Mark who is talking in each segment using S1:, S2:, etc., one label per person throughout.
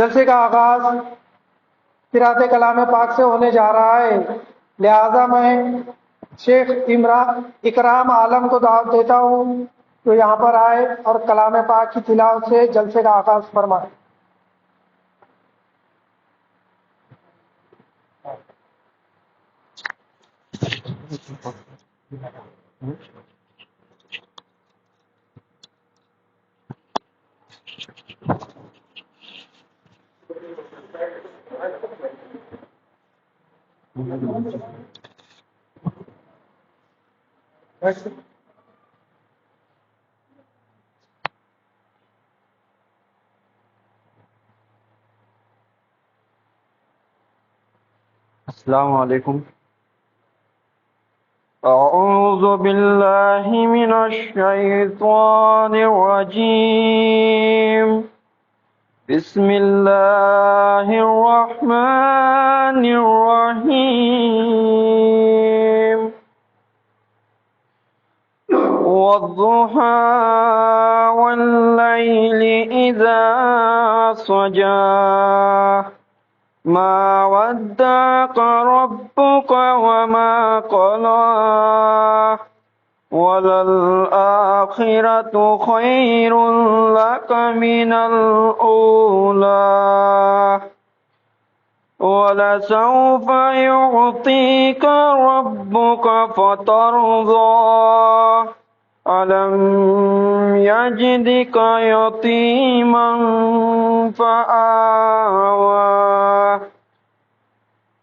S1: جلسے کا آغاز قرأت کلام پاک سے ہونے جا رہا ہے، لہذا میں شیخ اکرام عالم کو دعوت دیتا ہوں تو یہاں پر آئے اور کلام پاک کی تلاوت سے جلسے کا آغاز فرمائے۔
S2: السلام علیکم۔ اعوذ باللہ من الشیطان الرجیم، بسم اللہ الرحمن الرحیم۔ والضحى واللیل اذا سجى ما ودعك ربك وما قلى وللآخرة خير لك من الأولى ولسوف يعطيك ربك فترضى ألم يجدك يتيما فآوى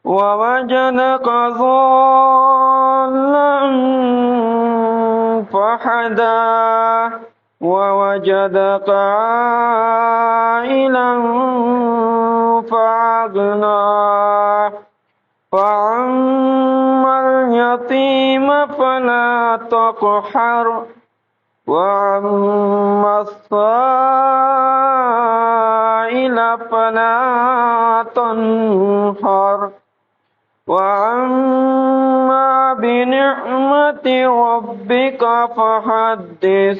S2: ووجدك ضالا فهدى ووجدك عائلا فأغنى فأما اليتيم فلا تقهر وأما السائل فلا تنهر وأما بنعمة ربك فحدث۔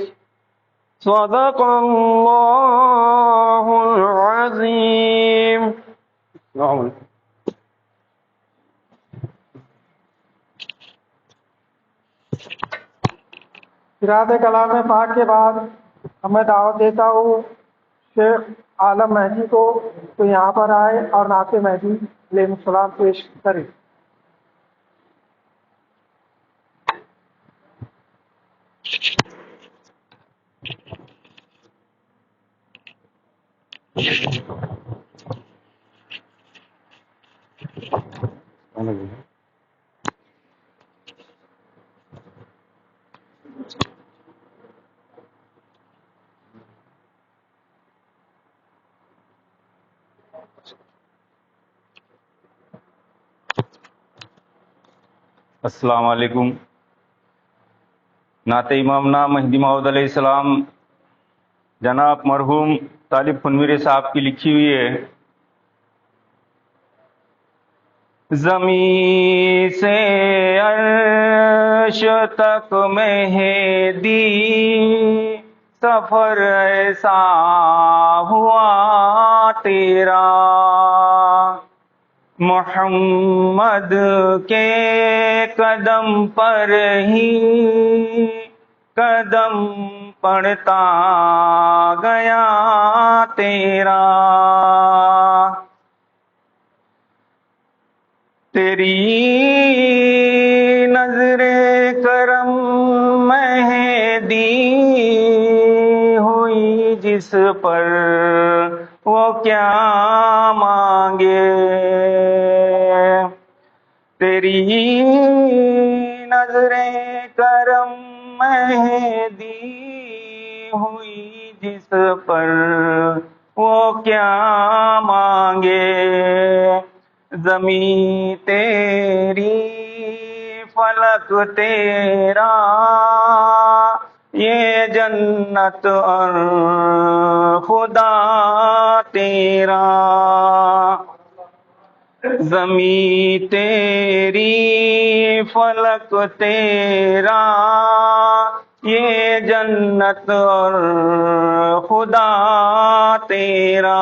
S2: صدق اللہ العظیم۔ السلام علیکم۔
S1: قرأت کلام پاک کے بعد میں دعوت دیتا ہوں شیخ عالم مہدی کو تو یہاں پر آئے اور نعت مہدی علیہ السلام پیش کرے۔
S2: السلام علیکم۔ نعت امامنا مہدی موعود علیہ السلام جناب مرحوم طالب خنوری صاحب کی لکھی ہوئی ہے۔ زمین سے عرش تک مہدی سفر ایسا ہوا تیرا، محمد کے قدم پر ہی قدم پڑتا گیا تیرا، تیری نظر کرم مہدی ہوئی جس پر وہ کیا مانگے، تیری نظر کرم مہدی ہوئی جس پر وہ کیا مانگے، زمین تیری فلک تیرا یہ جنت اور خدا تیرا، زمین تیری فلک تیرا یہ جنت اور خدا تیرا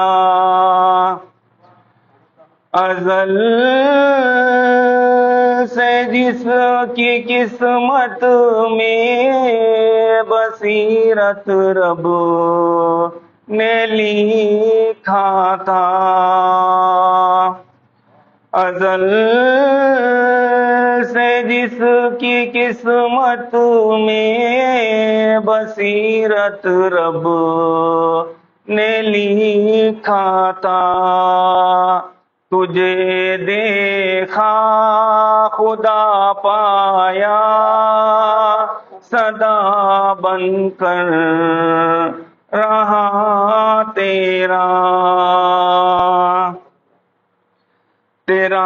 S2: ازل سے جس کی قسمت میں بصیرت رب نے لکھا تھا ازل سے جس کی قسمت میں بصیرت رب نے لکھا تھا تجھے دیکھا خدا پایا صدا بن کر رہا تیرا تیرا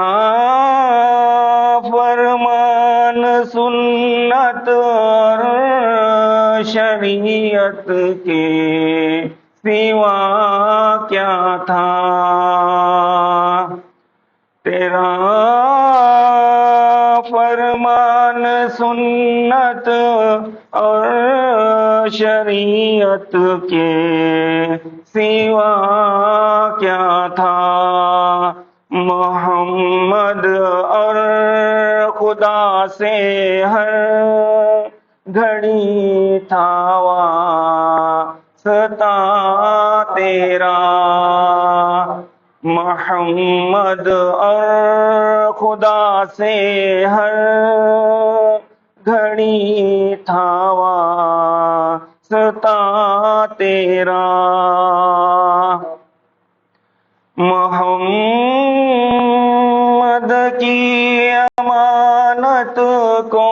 S2: فرمان سنت اور شریعت کے سوا کیا تھا تیرا فرمان سنت اور شریعت کے سوا کیا تھا محمد اور خدا سے ہر گھڑی تھا واسطہ تیرا محمد اور خدا سے ہر گھڑی تھا واسطہ تیرا محمد کی امانت کو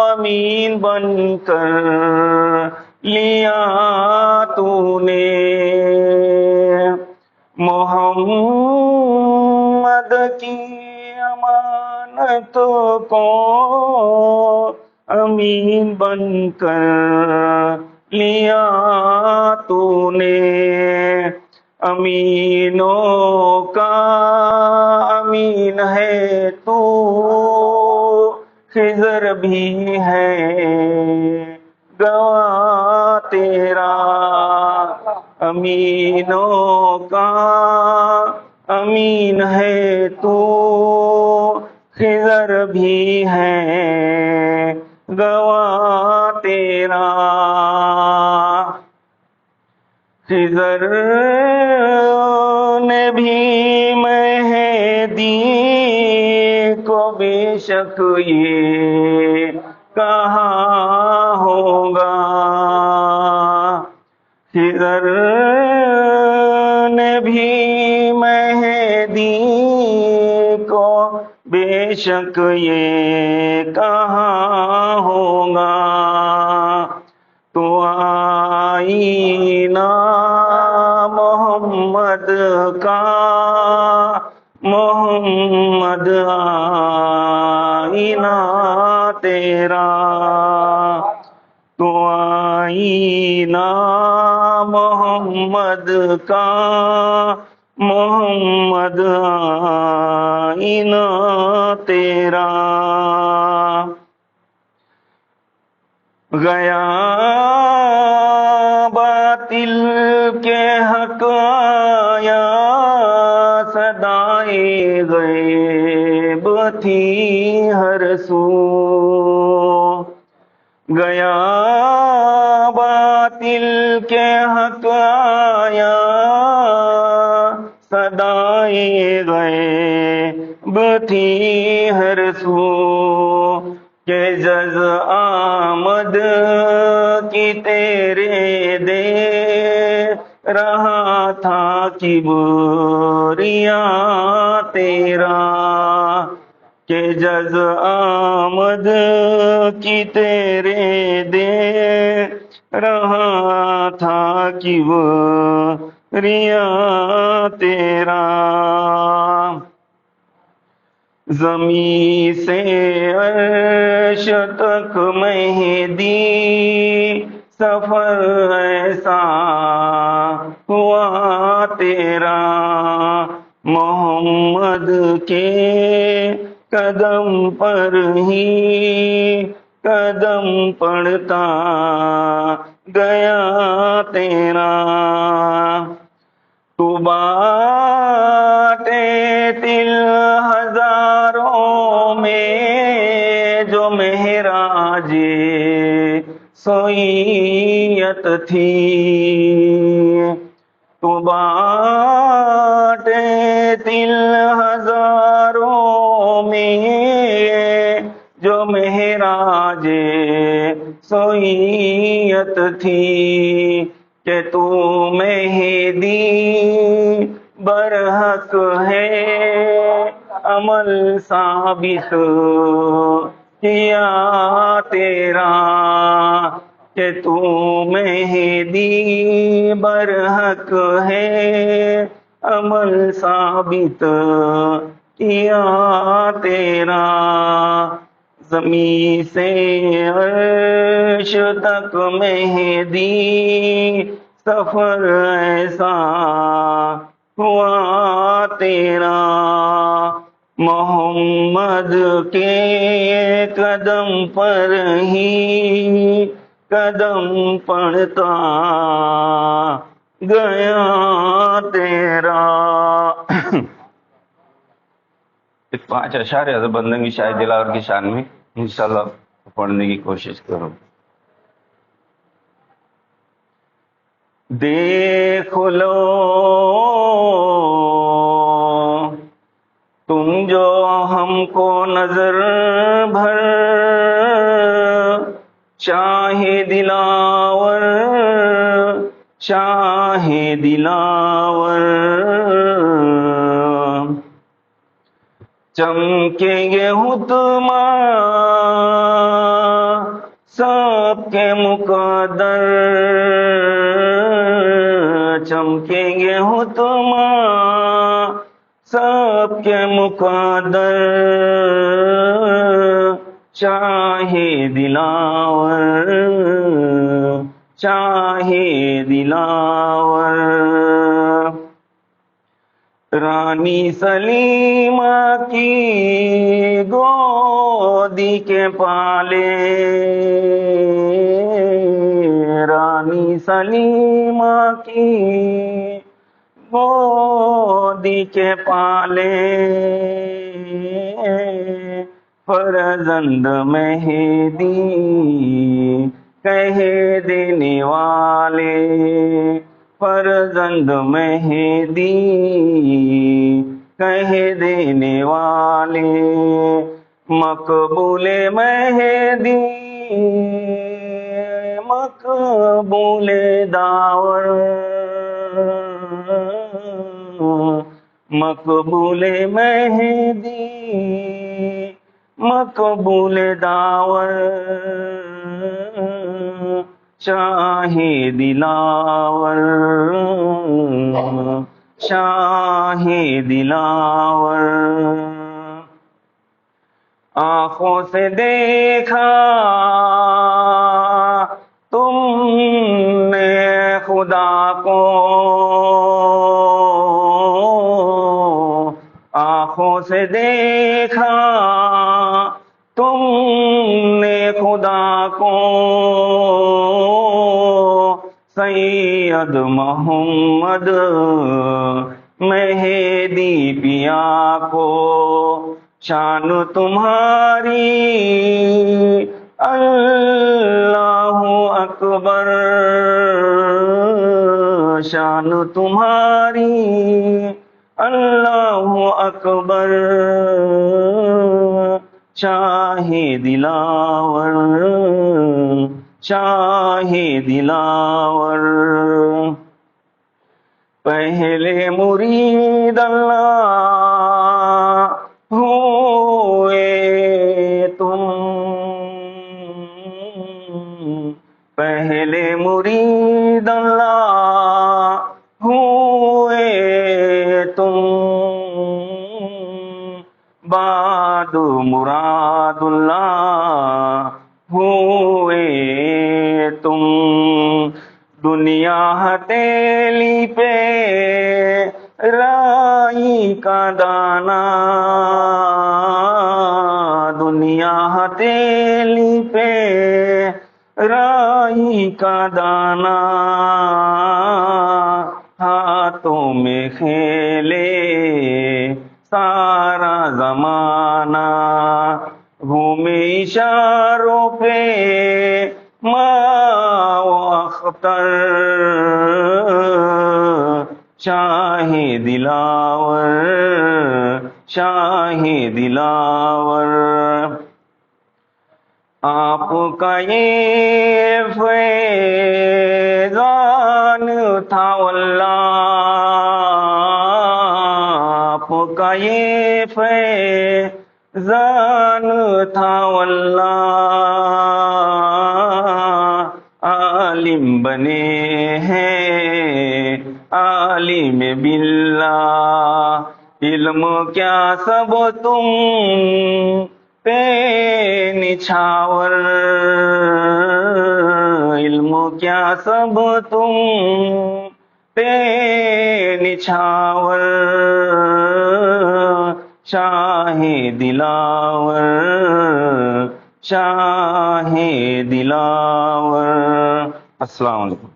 S2: امین بن کر لیا تو نے محمد کی امانت کو امین بن کر لیا تو نے امینوں کا امین ہے تو خضر بھی ہے گواہ تیرا امینوں کا امین ہے تو خضر بھی ہے گواہ تیرا خضر نے بھی مہدی کو بے شک یہ کہا ہوگا خضر نے بھی مہدی کو بے شک یہ کہا ہوگا تو آئینہ محمد کا محمد آئینہ تیرا تو آئینہ محمد کا محمد آئینہ تیرا گیا باطل کے حق آیا صدائے غیب تھی ہر سو گیا باطل کے حق آیا صدائے غیب تھی ہر سو کہ جز آمد کی تیرے دے رہا تھا کبریاں تیرا کہ جز آمد کی تیرے دے رہا تھا کبریاں تیرا زمین سے عرش تک مہدی سفر ایسا ہوا تیرا محمد کے قدم پر ہی قدم پڑتا گیا تیرا تو بانٹے دل ہزاروں میں جو مہراج سوئیت تھی تو بانٹے دل ہزاروں میں جو مہراج سوئیت تھی کہ تو مہدی برحق ہے عمل ثابت کیا تیرا کہ تو مہدی برحق ہے عمل ثابت کیا تیرا زمین سے عرش تک مہدی سفر ایسا ہوا تیرا محمد کے قدم پر ہی قدم پڑتا گیا تیرا. 5 اشعار حضرت بندگی شاہ دلاور کی شان میں انشاءاللہ پڑھنے کی کوشش کروں. دیکھ لو تم جو ہم کو نظر بھر شاہ دلاور شاہ دلاور چمکیں گے حتما سب کے مقدر چمکیں گے حتما سب کے مقدر شاہ دلاور شاہ دلاور رانی سلیمہ کی گودی کے پالے رانی سلیمہ کی گودی کے پالے فرزند مہدی کہہ دینے والے فرزند مہدی کہہ دینے والے مقبول مہدی مقبول داور مقبول مہدی مقبول داور شاہ دلاور شاہ دلاور آنکھوں سے دیکھا تم نے خدا کو آنکھوں سے دیکھا تم نے خدا کو سید محمد مہدی پیا کو شان تمہاری اللہ اکبر شان تمہاری اللہ اکبر شاہ دلاور شاہ دلاور پہلے مرید اللہ ہوئے تم پہلے مرید اللہ ہوئے تم بعد مراد اللہ ہوئے تم دنیا ہتیلی پہ رائی کا دانا دنیا ہتیلی پہ کا دانا ہاتھوں میں کھیلے سارا زمانہ گھومے اشاروں پہ ماں و اختر شاہ دلاور شاہ دلاور آپ کا یہ فیضان تھا واللہ آپ کا یہ فیضان تھا واللہ عالم بنے ہیں عالم باللہ علم کیا سب تم پہ نچھاور علم کیا سب تم پہ نچھاور شاہ دلاور شاہ دلاور. السلام علیکم.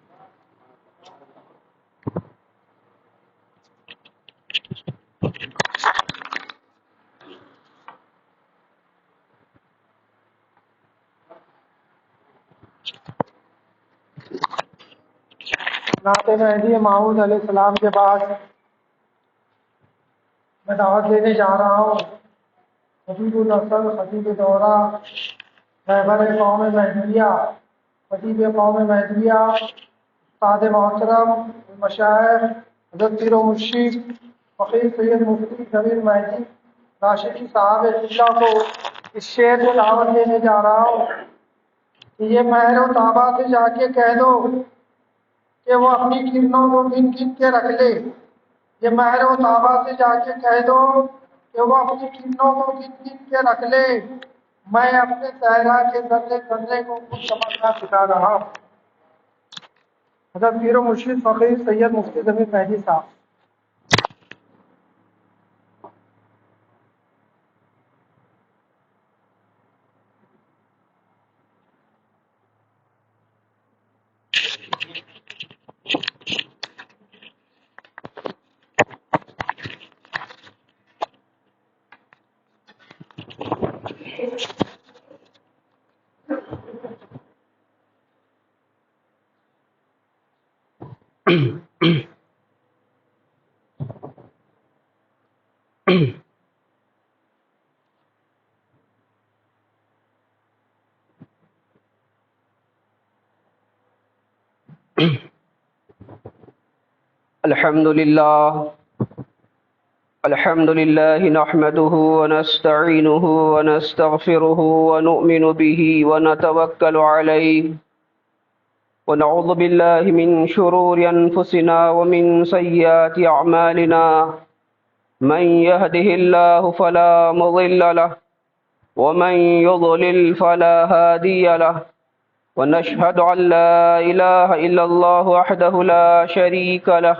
S1: نعت مہدی ماؤد علیہ السلام کے بعد میں دعوت دینے جا رہا ہوں خطیب الاسل خطیب دورہ رہبر قوم مہدیہ خطیب قوم مہدیہ استاد محترم مشاعر حضرت پیر و مرشد فقیر سید مفتی ضمیر مہدی راشدی صاحب اللہ کو اس شعر کو دعوت دینے جا رہا ہوں کہ یہ مہر و طابہ سے جا کے کہہ دو کہ وہ اپنی کرنوں کو گن گن کے رکھ لے. یہ مہر و طابہ سے جا کے کہہ دو کہ وہ اپنی کرنوں کو گن گن کے رکھ لے. میں اپنے صحرا کے ذرے ذرے کو خود سمجھنا سکھا رہا ہوں. حضرت پیر و مرشد فقیر سید مفتی ضمیر مہدی صاحب.
S3: الحمد لله نحمده ونستعينه ونستغفره ونؤمن به ونتوكل عليه ونعوذ بالله من شرور أنفسنا ومن سيئات أعمالنا من يهده الله فلا مضل له ومن يضلل فلا هادي له ونشهد أن لا إله إلا الله وحده لا شريك له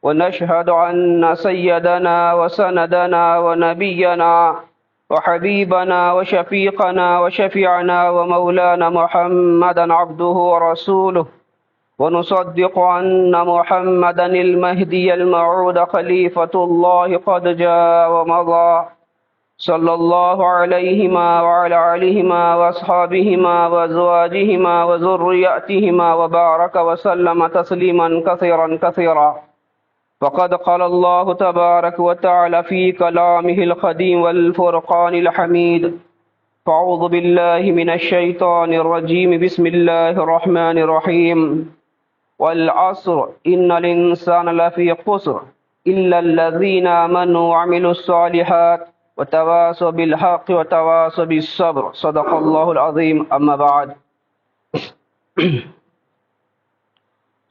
S3: ونشهد أن سيدنا وسندنا ونبينا وحبيبنا وشفيقنا وشفيعنا ومولانا محمدا عبده ورسوله ونصدق أن محمدا المهدي الموعود خليفة الله قد جاء ومضى صلى الله عليهما وعلى آلهما وأصحابهما وأزواجهما وذرياتهما وبارك وسلم تسليما كثيرا كثيرا. فقد قال الله تبارك وتعالى في كلامه القديم والفرقان الحميد. فأعوذ بالله من الشيطان الرجيم. بسم الله الرحمن الرحيم. والعصر إن الإنسان لفي خسر إلا الذين آمنوا وعملوا الصالحات وتواصوا بالحق وتواصوا بالصبر. صدق الله العظيم. أما بعد.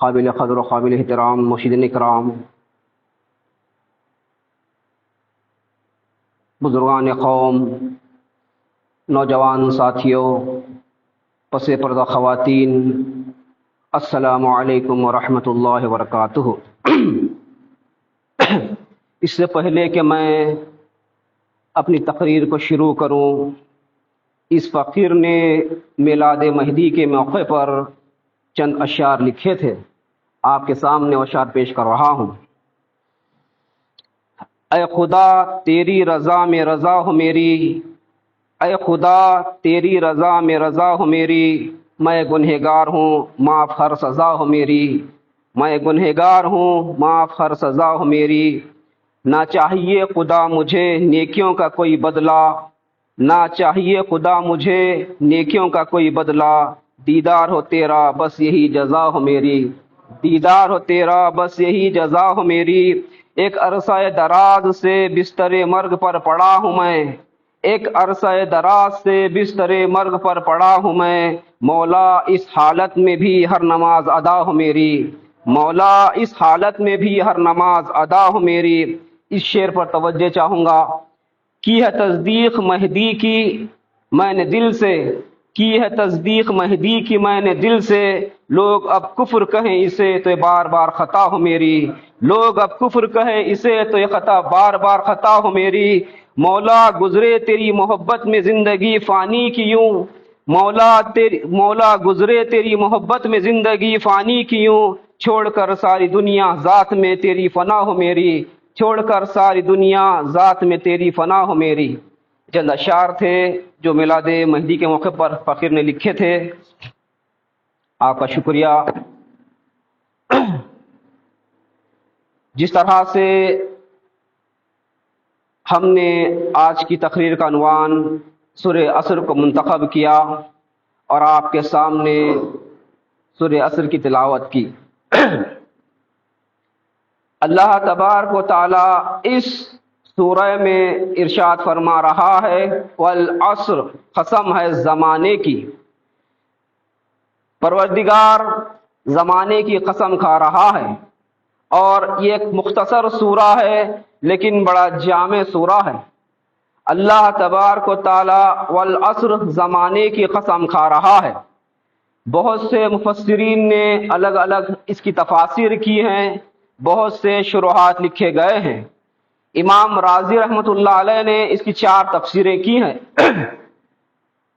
S3: قابل قدر و قابل احترام مرشدین اکرام، بزرگان قوم، نوجوان ساتھیوں، پس پردہ خواتین، السلام علیکم ورحمۃ اللہ وبرکاتہ. اس سے پہلے کہ میں اپنی تقریر کو شروع کروں، اس فقیر نے میلاد مہدی کے موقع پر چند اشعار لکھے تھے، آپ کے سامنے وہ اشعار پیش کر رہا ہوں۔ اے خدا تیری رضا میں رضا ہو میری، اے خدا تیری رضا میں رضا ہو میری، میں گنہگار ہوں معاف ہر سزا ہو میری، میں گنہگار ہوں معاف ہر سزا ہو میری۔ نہ چاہیے خدا مجھے نیکیوں کا کوئی بدلہ، نہ چاہیے خدا مجھے نیکیوں کا کوئی بدلہ، دیدار ہو تیرا بس یہی جزا ہو میری، دیدار ہو تیرا بس یہی جزا ہو میری۔ ایک عرصہ دراز سے بستر مرگ پر پڑا ہوں میں، ایک عرصہ دراز سے بستر مرگ پر پڑا ہوں میں، مولا اس حالت میں بھی ہر نماز ادا ہو میری، مولا اس حالت میں بھی ہر نماز ادا ہو میری۔ اس شعر پر توجہ چاہوں گا۔ کی ہے تصدیق مہدی کی میں نے دل سے، کی ہے تصدیق مہدی کی میں نے دل سے، لوگ اب کفر کہیں اسے تو بار بار خطا ہو میری، لوگ اب کفر کہیں اسے تو یہ خطا بار بار خطا ہو میری۔ مولا گزرے تیری محبت میں زندگی فانی کی یوں، مولا گزرے تیری محبت میں زندگی فانی کی یوں، چھوڑ کر ساری دنیا ذات میں تیری فنا ہو میری، چھوڑ کر ساری دنیا ذات میں تیری فنا ہو میری۔ چند اشعار تھے جو میلاد مہدی کے موقع پر فقیر نے لکھے تھے، آپ کا شکریہ۔ جس طرح سے ہم نے آج کی تقریر کا عنوان سورہ عصر کو منتخب کیا اور آپ کے سامنے سورہ عصر کی تلاوت کی، اللہ تبارک و تعالی اس سورہ میں ارشاد فرما رہا ہے والعصر، قسم ہے زمانے کی، پروردگار زمانے کی قسم کھا رہا ہے۔ اور یہ ایک مختصر سورہ ہے لیکن بڑا جامع سورہ ہے۔ اللہ تبارک و تعالی والعصر زمانے کی قسم کھا رہا ہے۔ بہت سے مفسرین نے الگ الگ اس کی تفاسیر کی ہیں، بہت سے شروحات لکھے گئے ہیں۔ امام رازی رحمۃ اللہ علیہ نے اس کی 4 تفسیریں کی ہیں۔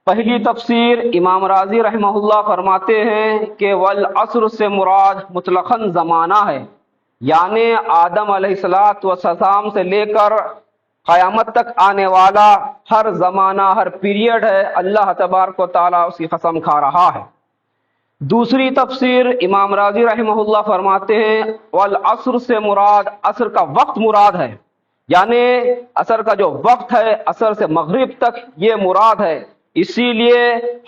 S3: پہلی تفسیر امام رازی رحمہ اللہ فرماتے ہیں کہ والعصر سے مراد مطلقاً زمانہ ہے، یعنی آدم علیہ السلام سے لے کر قیامت تک آنے والا ہر زمانہ، ہر پیریڈ ہے، اللہ تبارک و تعالیٰ اس کی قسم کھا رہا ہے۔ دوسری تفسیر امام رازی رحمہ اللہ فرماتے ہیں والعصر سے مراد عصر کا وقت مراد ہے، یعنی عصر کا جو وقت ہے، عصر سے مغرب تک، یہ مراد ہے۔ اسی لیے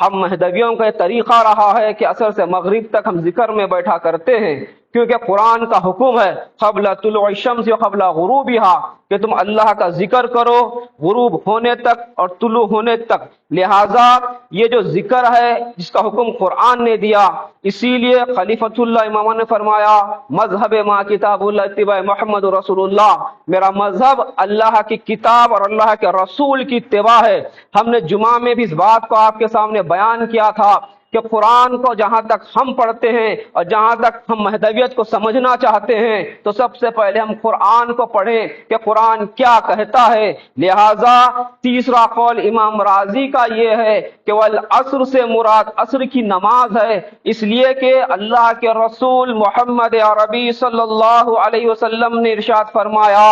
S3: ہم مہدویوں کا طریقہ رہا ہے کہ عصر سے مغرب تک ہم ذکر میں بیٹھا کرتے ہیں، کیونکہ قرآن کا حکم ہے قبل طلوع الشمس و قبل غروبها کہ تم اللہ کا ذکر کرو غروب ہونے تک اور طلوع ہونے تک۔ لہٰذا یہ جو ذکر ہے جس کا حکم قرآن نے دیا، اسی لیے خلیفۃ اللہ امام نے فرمایا مذہب ما کتاب اللہ اتباع محمد رسول اللہ، میرا مذہب اللہ کی کتاب اور اللہ کے رسول کی اتباع ہے۔ ہم نے جمعہ میں بھی اس بات کو آپ کے سامنے بیان کیا تھا کہ قرآن کو جہاں تک ہم پڑھتے ہیں اور جہاں تک ہم مہدویت کو سمجھنا چاہتے ہیں تو سب سے پہلے ہم قرآن کو پڑھیں کہ قرآن کیا کہتا ہے۔ لہٰذا تیسرا قول امام رازی کا یہ ہے کہ والعصر سے مراد عصر کی نماز ہے، اس لیے کہ اللہ کے رسول محمد عربی صلی اللہ علیہ وسلم نے ارشاد فرمایا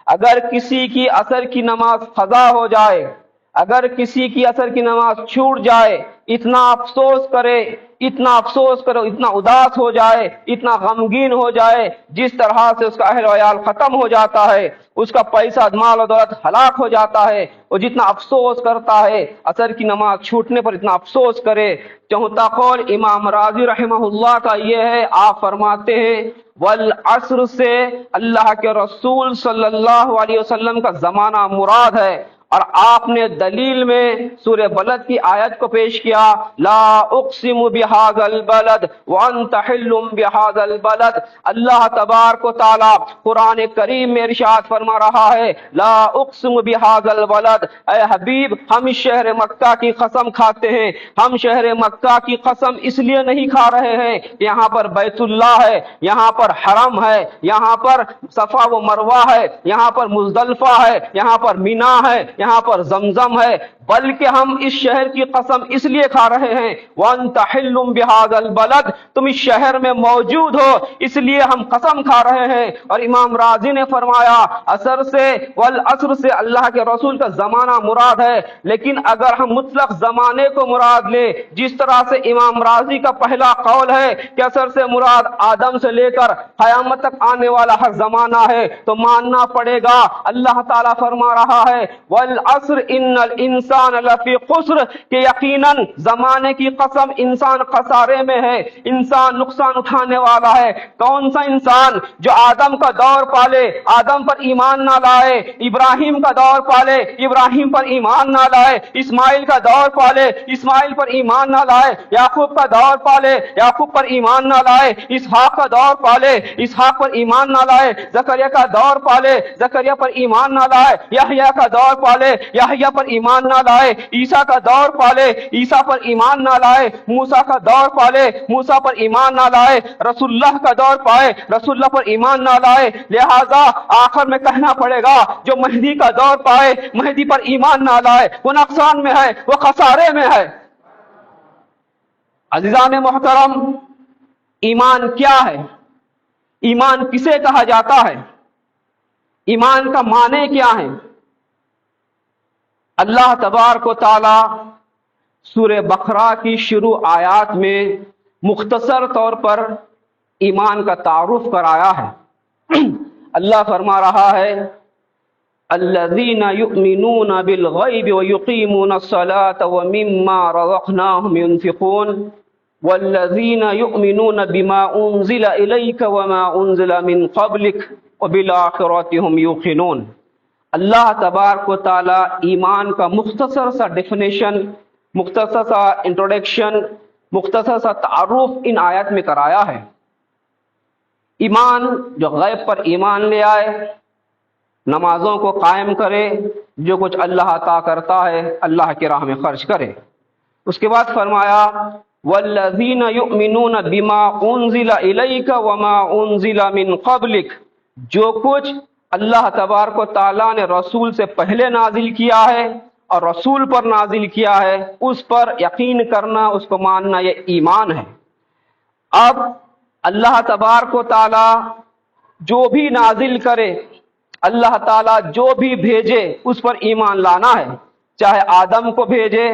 S3: اگر کسی کی عصر کی نماز قضا ہو جائے، اگر کسی کی عصر کی نماز چھوٹ جائے، اتنا افسوس کرے، اتنا افسوس کرو، اتنا اداس ہو جائے، اتنا غمگین ہو جائے، جس طرح سے اس کا اہل و عیال ختم ہو جاتا ہے، اس کا پیسہ مال و دولت ہلاک ہو جاتا ہے، اور جتنا افسوس کرتا ہے عصر کی نماز چھوٹنے پر اتنا افسوس کرے۔ چوتھا قول امام رازی رحمہ اللہ کا یہ ہے، آپ فرماتے ہیں والعصر سے اللہ کے رسول صلی اللہ علیہ وسلم کا زمانہ مراد ہے، اور آپ نے دلیل میں سورہ بلد کی آیت کو پیش کیا لا اقسم بهذا البلد وانت حل بهذا البلد۔ اللہ تبارک و تعالی قرآن کریم میں ارشاد فرما رہا ہے لا اقسم بهذا البلد، اے حبیب ہم اس شہر مکہ کی قسم کھاتے ہیں، ہم شہر مکہ کی قسم اس لیے نہیں کھا رہے ہیں، یہاں پر بیت اللہ ہے، یہاں پر حرم ہے، یہاں پر صفا و مروہ ہے، یہاں پر مزدلفہ ہے، یہاں پر مینا ہے، یہاں پر زمزم ہے، بلکہ ہم اس شہر کی قسم اس لیے کھا رہے ہیں وَأَنْتَ حِلٌّ بِهَذَا الْبَلَدِ، تم اس شہر میں موجود ہو اس لیے ہم قسم کھا رہے ہیں۔ اور امام راضی نے فرمایا عصر سے والعصر سے اللہ کے رسول کا زمانہ مراد ہے، لیکن اگر ہم مطلق زمانے کو مراد لے جس طرح سے امام راضی کا پہلا قول ہے کہ عصر سے مراد آدم سے لے کر قیامت تک آنے والا ہر زمانہ ہے، تو ماننا پڑے گا اللہ تعالیٰ فرما رہا ہے والعصر ان الانسان لفی خسر، کہ یقیناً زمانے کی قسم انسان خسارے میں ہے، انسان نقصان اٹھانے والا ہے۔ کون سا انسان؟ جو آدم کا دور پالے، آدم پر ایمان نہ لائے، ابراہیم کا دور پالے، ابراہیم پر ایمان نہ لائے، اسماعیل کا دور پالے، اسماعیل پر ایمان نہ لائے، یعقوب کا دور پالے، یعقوب پر ایمان نہ لائے، اسحاق کا دور پالے، اسحاق پر ایمان نہ لائے، زکریا کا دور پالے، زکریا پر ایمان نہ لائے، یحییٰ کا دور پالے، یحییٰ پر ایمان نہ لائے، عیسیٰ کا دور پالے، عیسیٰ پر ایمان نہ لائے، موسیٰ کا دور پالے، موسیٰ پر ایمان نہ لائے، رسول اللہ کا دور پائے، رسول اللہ پر ایمان نہ لائے۔ لہذا آخر میں کہنا پڑے گا جو مہدی کا دور پائے، مہدی پر ایمان نہ لائے، وہ نقصان میں ہے، وہ خسارے میں ہے۔ عزیزان محترم، ایمان کیا ہے؟ ایمان کسے کہا جاتا ہے؟ ایمان کا معنی کیا ہے؟ اللہ تبارک و تعالی سورہ بقرہ کی شروع آیات میں مختصر طور پر ایمان کا تعارف کرایا ہے۔ اللہ فرما رہا ہے الذین یؤمنون بالغیب ویقیمون الصلاة ومما رزقناہم ينفقون والذین یؤمنون بما انزل الیک وما انزل من قبلک وبالآخرة هم یوقنون۔ اللہ تبارک و تعالی ایمان کا مختصر سا ڈیفینیشن، مختصر سا انٹروڈکشن، مختصر سا تعارف ان آیات میں کرایا ہے۔ ایمان جو غیب پر ایمان لے آئے، نمازوں کو قائم کرے، جو کچھ اللہ عطا کرتا ہے اللہ کی راہ میں خرچ کرے۔ اس کے بعد فرمایا والذین یؤمنون بما انزل الیک وما انزل من قبلک، جو کچھ اللہ تبارک و تعالیٰ نے رسول سے پہلے نازل کیا ہے اور رسول پر نازل کیا ہے اس پر یقین کرنا، اس کو ماننا، یہ ایمان ہے۔ اب اللہ تبارک و تعالیٰ جو بھی نازل کرے، اللہ تعالیٰ جو بھی بھیجے اس پر ایمان لانا ہے، چاہے آدم کو بھیجے،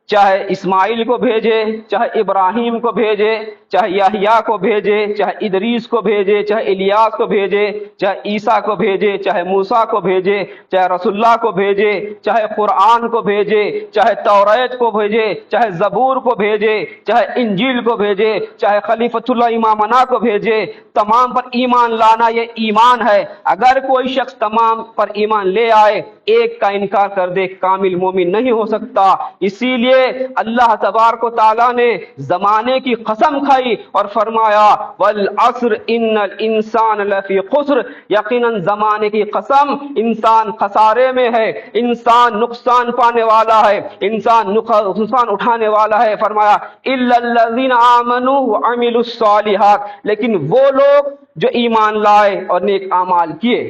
S3: چاہے اسماعیل کو بھیجے، چاہے ابراہیم کو بھیجے، چاہے یحییٰ کو بھیجے، چاہے ادریس کو بھیجے، چاہے الیاس کو بھیجے، چاہے عیسیٰ کو بھیجے، چاہے موسیٰ کو بھیجے، چاہے رسول اللہ کو بھیجے، چاہے قرآن کو بھیجے، چاہے توریت کو بھیجے، چاہے زبور کو بھیجے، چاہے انجیل کو بھیجے، چاہے خلیفۃ اللہ امامنا کو بھیجے، تمام پر ایمان لانا یہ ایمان ہے۔ اگر کوئی شخص تمام پر ایمان لے آئے، ایک کا انکار کر دے، کامل مومن نہیں ہو سکتا۔ اسی لیے اللہ تبارک و تعالیٰ نے زمانے کی قسم کھائی اور فرمایا والعصر ان الانسان لفی خسر، یقیناً زمانے کی قسم انسان خسارے میں ہے، انسان نقصان پانے والا ہے، انسان نقصان اٹھانے والا ہے۔ فرمایا الا الذین آمنوا وعملوا الصالحات، لیکن وہ لوگ جو ایمان لائے اور نیک اعمال کیے۔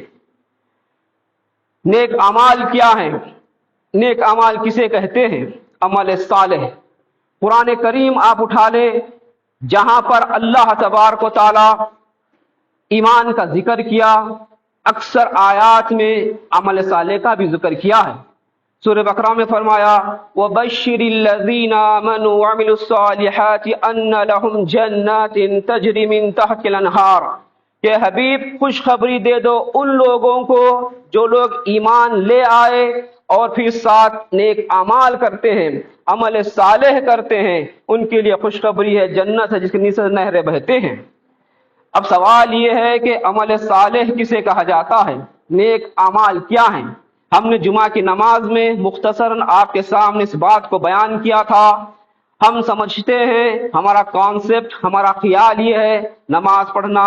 S3: نیک اعمال کیا ہیں؟ نیک اعمال کسے کہتے ہیں؟ عمل صالح۔ قرآن کریم آپ اٹھا لیں، جہاں پر اللہ تبارک و تعالی ایمان کا ذکر کیا، اکثر آیات میں عمل صالح کا بھی ذکر کیا ہے۔ سورہ بقرہ میں فرمایا وَبَشِّرِ الَّذِينَ آمَنُوا وَعَمِلُوا الصَّالِحَاتِ أَنَّ لَهُمْ جَنَّاتٍ تَجْرِي مِن تَحْتِهَا الْأَنْهَارُ، کہ حبیب خوشخبری دے دو ان لوگوں کو جو لوگ ایمان لے آئے اور پھر ساتھ نیک اعمال کرتے ہیں، عمل صالح کرتے ہیں، ان کے لیے خوشخبری ہے، جنت ہے جس کے نیچے سے نہریں بہتے ہیں۔ اب سوال یہ ہے کہ عمل صالح کسے کہا جاتا ہے؟ نیک اعمال کیا ہیں؟ ہم نے جمعہ کی نماز میں مختصراً آپ کے سامنے اس بات کو بیان کیا تھا۔ ہم سمجھتے ہیں، ہمارا کانسیپٹ، ہمارا خیال یہ ہے نماز پڑھنا،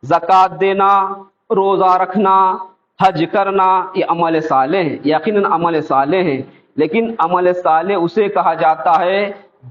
S3: زکوٰۃ دینا، روزہ رکھنا، حج کرنا، یہ عمل صالح ہے، یقیناً عمل صالح ہے۔ لیکن عمل صالح اسے کہا جاتا ہے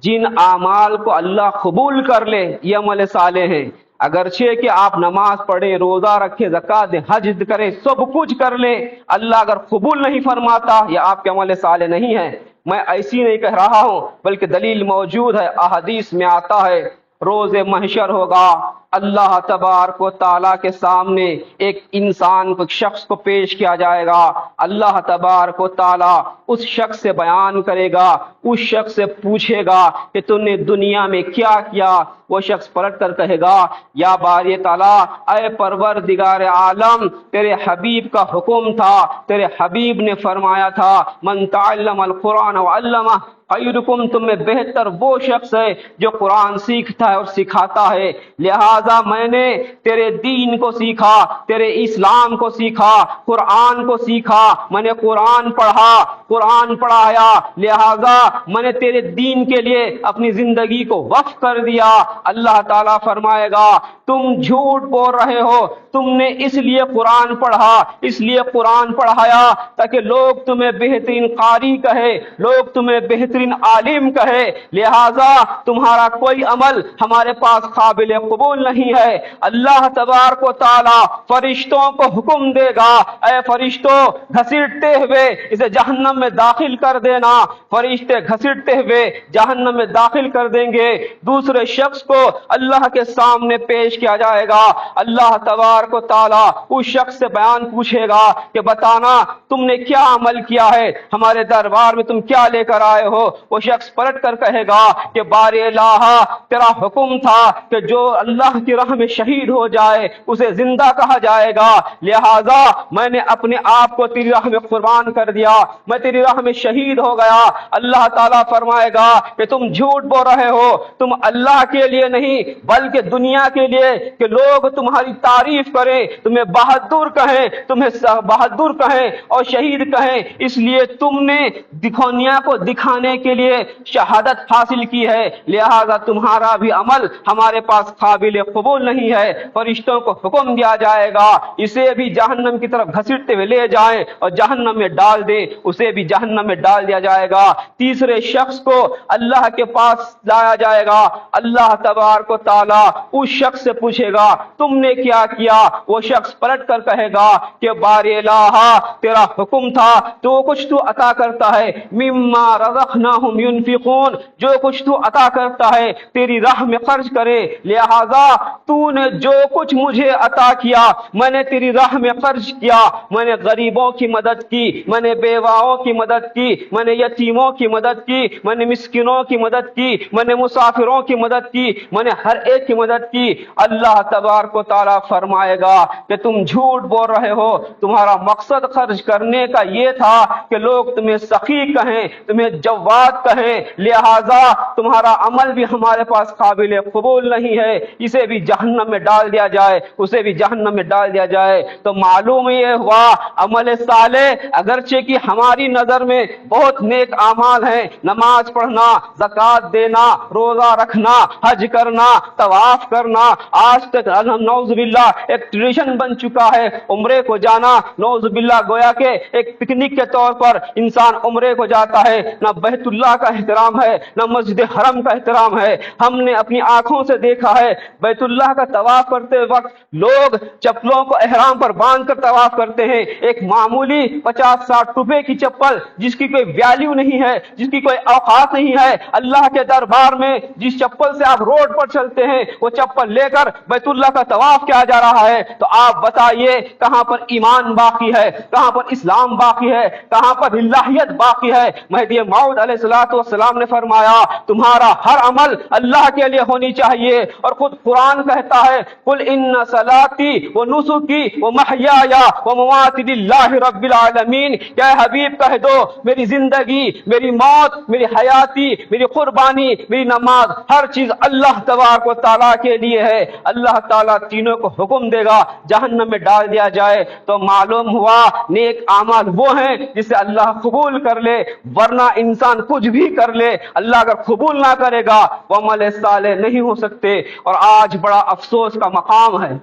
S3: جن اعمال کو اللہ قبول کر لے، یہ عمل صالح ہے۔ اگرچہ کہ آپ نماز پڑھیں، روزہ رکھیں، زکات دیں، حج کریں، سب کچھ کر لیں، اللہ اگر قبول نہیں فرماتا یا آپ کے عمل صالح نہیں ہے، میں ایسی نہیں کہہ رہا ہوں بلکہ دلیل موجود ہے، احادیث میں آتا ہے روز محشر ہوگا، اللہ تبارک و تعالیٰ کے سامنے ایک انسان کو، ایک شخص کو پیش کیا جائے گا، اللہ تبارک و تعالیٰ اس شخص سے بیان کرے گا، اس شخص سے پوچھے گا کہ تم نے دنیا میں کیا کیا؟ وہ شخص پلٹ کر کہے گا یا باری تعالیٰ، اے پروردگار عالم، تیرے حبیب کا حکم تھا، تیرے حبیب نے فرمایا تھا من تعلم القرآن وعلمہ خیرکم، تم میں بہتر وہ شخص ہے جو قرآن سیکھتا ہے اور سکھاتا ہے، لہذا میں نے تیرے دین کو سیکھا، تیرے اسلام کو سیکھا، قرآن کو سیکھا، میں نے قرآن پڑھا، قرآن پڑھایا، لہذا میں نے تیرے دین کے لیے اپنی زندگی کو وقف کر دیا۔ اللہ تعالیٰ فرمائے گا تم جھوٹ بول رہے ہو، تم نے اس لیے قرآن پڑھا، اس لیے قرآن پڑھایا تاکہ لوگ تمہیں بہترین قاری کہے، لوگ تمہیں بہترین عالم کہے، لہذا تمہارا کوئی عمل ہمارے پاس قابل قبول نہیں ہے۔ اللہ تبارک و تعالی فرشتوں کو حکم دے گا اے فرشتوں گھسیٹتے ہوئے اسے جہنم میں داخل کر دینا، فرشتے گھسیٹتے ہوئے جہنم میں داخل کر دیں گے، دوسرے شخص کو اللہ کے سامنے پیش کیا جائے گا، اللہ تبارک و تعالی اس شخص سے بیان پوچھے گا کہ بتانا تم نے کیا عمل کیا ہے، ہمارے دربار میں تم کیا لے کر آئے ہو؟ وہ شخص پلٹ کر کہے گا کہ بار الہ تیرا حکم تھا کہ جو اللہ کی راہ میں شہید ہو جائے اسے زندہ کہا جائے گا، لہذا میں نے اپنے آپ کو تیری راہ میں قربان کر دیا، میں تیری راہ میں شہید ہو گیا۔ اللہ تعالیٰ فرمائے گا کہ تم جھوٹ بول رہے ہو، تم اللہ کے لیے نہیں بلکہ دنیا کے لیے کہ لوگ تمہاری تعریف کریں، تمہیں بہادر کہیں، تمہیں بہادر کہیں اور شہید کہیں، اس لیے تم نے دنیا کو دکھانے کے لیے شہادت حاصل کی ہے، لہذا تمہارا بھی عمل ہمارے پاس قابل قبول نہیں ہے۔ فرشتوں کو حکم دیا جائے گا اسے بھی جہنم کی طرف گھسیٹتے ہوئے لے جائیں اور جہنم میں ڈال دیں، اسے بھی جہنم میں ڈال دیا جائے گا۔ تیسرے شخص کو اللہ کے پاس لایا جائے گا، اللہ تبارک و تعالی اس شخص سے پوچھے گا تم نے کیا کیا؟ وہ شخص پلٹ کر کہے گا کہ بار الہ تیرا حکم تھا تو کچھ تو عطا کرتا ہے، مما رزقناہم ينفقون، جو کچھ تو عطا کرتا ہے تیری راہ میں خرچ کرے، لہذا تو نے جو کچھ مجھے عطا کیا میں نے تیری راہ میں خرچ کیا، میں نے غریبوں کی مدد کی، میں نے بیواؤں کی مدد کی، میں نے یتیموں کی مدد کی، میں نے مسکینوں کی مدد کی، میں نے مسافروں کی مدد کی، میں نے ہر ایک کی مدد کی۔ اللہ تبارک و تعالیٰ فرمائے گا کہ تم جھوٹ بول رہے ہو، تمہارا مقصد خرچ کرنے کا یہ تھا کہ لوگ تمہیں سخی کہیں، تمہیں جواد کہیں، لہذا تمہارا عمل بھی ہمارے پاس قابل قبول نہیں ہے، اسے بھی جہنم میں ڈال دیا جائے، اسے بھی جہنم میں ڈال دیا جائے۔ تو معلوم یہ ہوا عمل صالح اگرچہ کہ ہماری نظر میں بہت نیک اعمال ہیں، نماز پڑھنا، زکات دینا، روزہ رکھنا، حج کرنا، طواف کرنا، آج تک نعوذ باللہ ایک ٹریڈیشن بن چکا ہے عمرے کو جانا، نعوذ باللہ گویا کہ ایک پکنک کے طور پر انسان عمرے کو جاتا ہے، نہ بیت اللہ کا احترام ہے نہ مسجد حرم کا احترام ہے۔ ہم نے اپنی آنکھوں سے دیکھا ہے بیت اللہ کا طواف کرتے وقت لوگ چپلوں کو احرام پر باندھ کر طواف کرتے ہیں، ایک معمولی 50-60 روپے کی چپل جس کی کوئی ویلیو نہیں ہے، جس کی کوئی اوقات نہیں ہے، اللہ کے دربار میں جس چپل سے آپ روڈ پر چلتے ہیں وہ چپل لے کر بیت اللہ کا طواف کیا جا رہا ہے، تو آپ بتائیے کہاں پر ایمان باقی ہے، کہاں پر اسلام باقی ہے، کہاں پر الہیت باقی ہے؟ مہدی موعود علیہ السلام نے فرمایا تمہارا ہر عمل اللہ کے لیے ہونی چاہیے، اور خود قرآن کہتا ہے قل ان صلاتی و نسکی و محیای و مماتی للہ رب العالمین، کیا حبیب کہہ دو میری زندگی، میری موت، میری حیاتی، میری قربانی، میری نماز، ہر چیز اللہ تبارک و تعالیٰ کے لیے ہے۔ اللہ تعالیٰ تینوں کو حکم دے گا جہنم میں ڈال دیا جائے، تو معلوم ہوا نیک اعمال وہ ہیں جسے اللہ قبول کر لے، ورنہ انسان کچھ بھی کر لے اللہ اگر قبول نہ کرے گا وہ عمل صالح نہیں ہو سکتے۔ اور آج بڑا افسوس کا مقام ہے،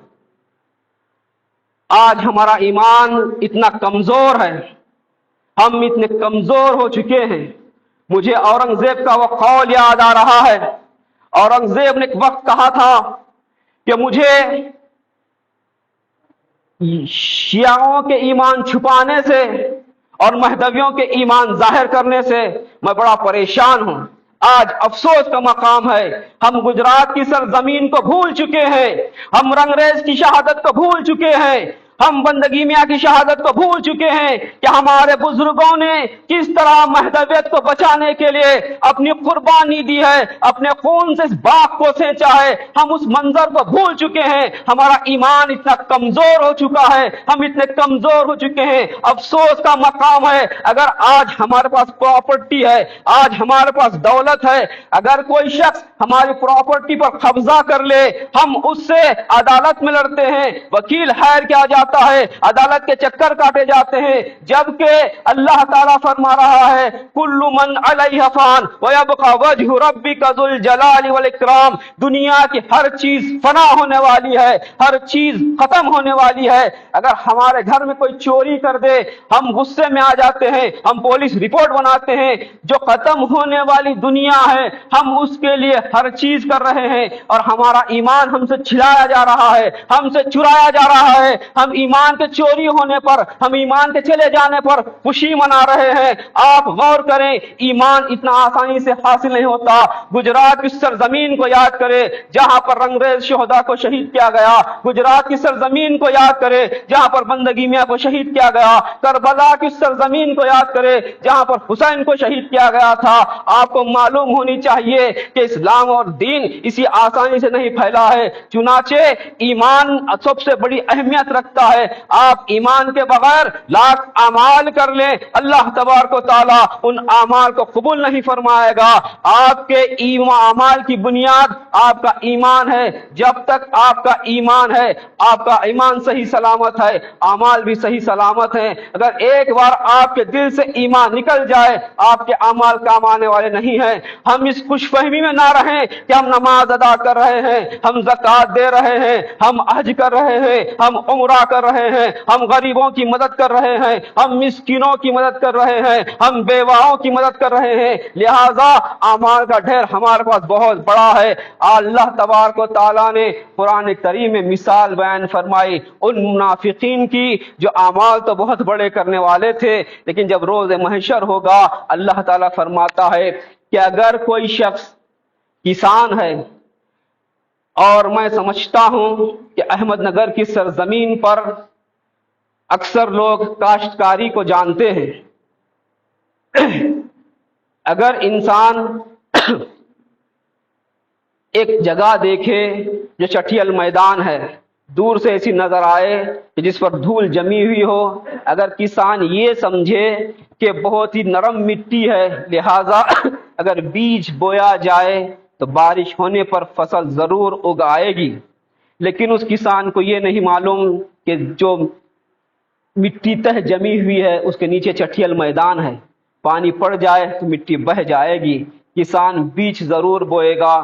S3: آج ہمارا ایمان اتنا کمزور ہے، ہم اتنے کمزور ہو چکے ہیں۔ مجھے اورنگزیب کا وہ قول یاد آ رہا ہے، اورنگزیب نے ایک وقت کہا تھا کہ مجھے شیعوں کے ایمان چھپانے سے اور مہدویوں کے ایمان ظاہر کرنے سے میں بڑا پریشان ہوں۔ آج افسوس کا مقام ہے، ہم گجرات کی سرزمین کو بھول چکے ہیں، ہم رنگریز کی شہادت کو بھول چکے ہیں، ہم بندگی میاں کی شہادت کو بھول چکے ہیں کہ ہمارے بزرگوں نے کس طرح مہدویت کو بچانے کے لیے اپنی قربانی دی ہے، اپنے خون سے اس باغ کو سینچا ہے۔ ہم اس منظر کو بھول چکے ہیں، ہمارا ایمان اتنا کمزور ہو چکا ہے، ہم اتنے کمزور ہو چکے ہیں۔ افسوس کا مقام ہے، اگر آج ہمارے پاس پراپرٹی ہے، آج ہمارے پاس دولت ہے، اگر کوئی شخص ہماری پراپرٹی پر قبضہ کر لے، ہم اس سے عدالت میں لڑتے ہیں، وکیل ہائر کیا جاتا ہے، عدالت کے چکر کاٹے جاتے ہیں، جبکہ اللہ تعالیٰ فرما رہا ہے کل من علیہ فان ویبقى وجہ ربک ذو الجلال والاکرام، دنیا کی ہر چیز فنا ہونے والی ہے، ہر چیز ختم ہونے والی ہے۔ اگر ہمارے گھر میں کوئی چوری کر دے، ہم غصے میں آ جاتے ہیں، ہم پولیس رپورٹ بناتے ہیں، جو ختم ہونے والی دنیا ہے ہم اس کے لیے ہر چیز کر رہے ہیں، اور ہمارا ایمان ہم سے چھلایا جا رہا ہے، ہم سے چرایا جا رہا ہے۔ ہم ایمان کے چوری ہونے پر، ہم ایمان کے چلے جانے پر خوشی منا رہے ہیں۔ آپ غور کریں، ایمان اتنا آسانی سے حاصل نہیں ہوتا۔ گجرات کی سرزمین کو یاد کرے جہاں پر رنگریز شہداء کو شہید کیا گیا، گجرات کی سرزمین کو یاد کرے جہاں پر بندگی میاں کو شہید کیا گیا، کربلا کی سرزمین کو یاد کرے جہاں پر حسین کو شہید کیا گیا تھا۔ آپ کو معلوم ہونی چاہیے کہ اسلام اور دین اسی آسانی سے نہیں پھیلا ہے، چنانچہ ایمان سب سے بڑی اہمیت رکھتا ہے۔ آپ ایمان کے بغیر لاکھ اعمال کر لیں، اللہ تبارک و تعالیٰ ان اعمال کو قبول نہیں فرمائے گا۔ آپ کے اعمال کی بنیاد آپ کا ایمان ہے، جب تک آپ کا ایمان ہے، آپ کا ایمان صحیح سلامت ہے، اعمال بھی صحیح سلامت ہیں۔ اگر ایک بار آپ کے دل سے ایمان نکل جائے، آپ کے اعمال کام آنے والے نہیں ہیں۔ ہم اس خوش فہمی میں نہ رہیں کہ ہم نماز ادا کر رہے ہیں، ہم زکوٰۃ دے رہے ہیں، ہم حج کر رہے ہیں، ہم عمرہ کر رہے ہیں، ہم غریبوں کی مدد کر رہے ہیں، ہم مسکینوں کی مدد کر رہے ہیں، ہم بیواؤں کی مدد کر رہے ہیں، لہذا اعمال کا ڈھیر ہمارے پاس بہت بڑا ہے۔ اللہ تبارک و تعالیٰ نے قرآن کریم میں مثال بیان فرمائی ان منافقین کی جو اعمال تو بہت بڑے کرنے والے تھے، لیکن جب روز محشر ہوگا اللہ تعالیٰ فرماتا ہے کہ اگر کوئی شخص کسان ہے، اور میں سمجھتا ہوں کہ احمد نگر کی سرزمین پر اکثر لوگ کاشتکاری کو جانتے ہیں، اگر انسان ایک جگہ دیکھے جو چٹھیل میدان ہے، دور سے ایسی نظر آئے کہ جس پر دھول جمی ہوئی ہو، اگر کسان یہ سمجھے کہ بہت ہی نرم مٹی ہے، لہذا اگر بیج بویا جائے تو بارش ہونے پر فصل ضرور اگائے گی، لیکن اس کسان کو یہ نہیں معلوم کہ جو مٹی تہ جمی ہوئی ہے اس کے نیچے چٹھیل میدان ہے، پانی پڑ جائے تو مٹی بہہ جائے گی۔ کسان بیج ضرور بوئے گا،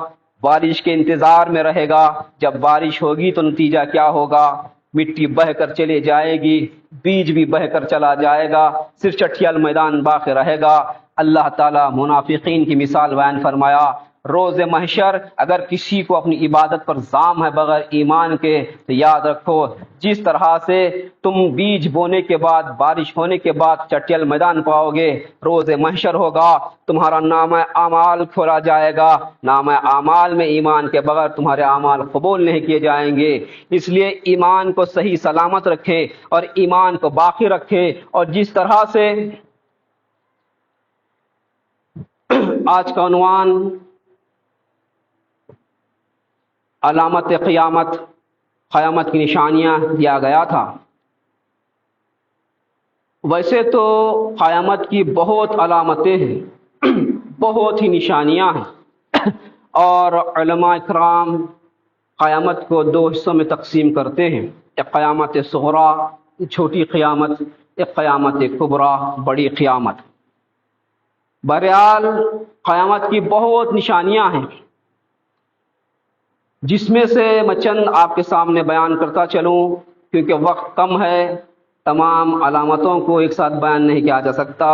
S3: بارش کے انتظار میں رہے گا، جب بارش ہوگی تو نتیجہ کیا ہوگا؟ مٹی بہہ کر چلے جائے گی، بیج بھی بہہ کر چلا جائے گا، صرف چٹھیل میدان باقی رہے گا۔ اللہ تعالیٰ منافقین کی مثال بیان فرمایا، روز محشر اگر کسی کو اپنی عبادت پر زام ہے بغیر ایمان کے، تو یاد رکھو جس طرح سے تم بیج بونے کے بعد بارش ہونے کے بعد چٹیل میدان پاؤ گے، روز محشر ہوگا تمہارا نام اعمال کھولا جائے گا، نام اعمال میں ایمان کے بغیر تمہارے اعمال قبول نہیں کیے جائیں گے۔ اس لیے ایمان کو صحیح سلامت رکھے اور ایمان کو باقی رکھے، اور جس طرح سے آج کا عنوان علامت قیامت، قیامت کی نشانیاں دیا گیا تھا، ویسے تو قیامت کی بہت علامتیں ہیں، بہت ہی نشانیاں ہیں، اور علماء اکرام قیامت کو دو حصوں میں تقسیم کرتے ہیں، ایک قیامت صغری چھوٹی قیامت، ایک قیامت کبریٰ بڑی قیامت۔ بہرحال قیامت کی بہت نشانیاں ہیں، جس میں سے میں چند آپ کے سامنے بیان کرتا چلوں، کیونکہ وقت کم ہے، تمام علامتوں کو ایک ساتھ بیان نہیں کیا جا سکتا،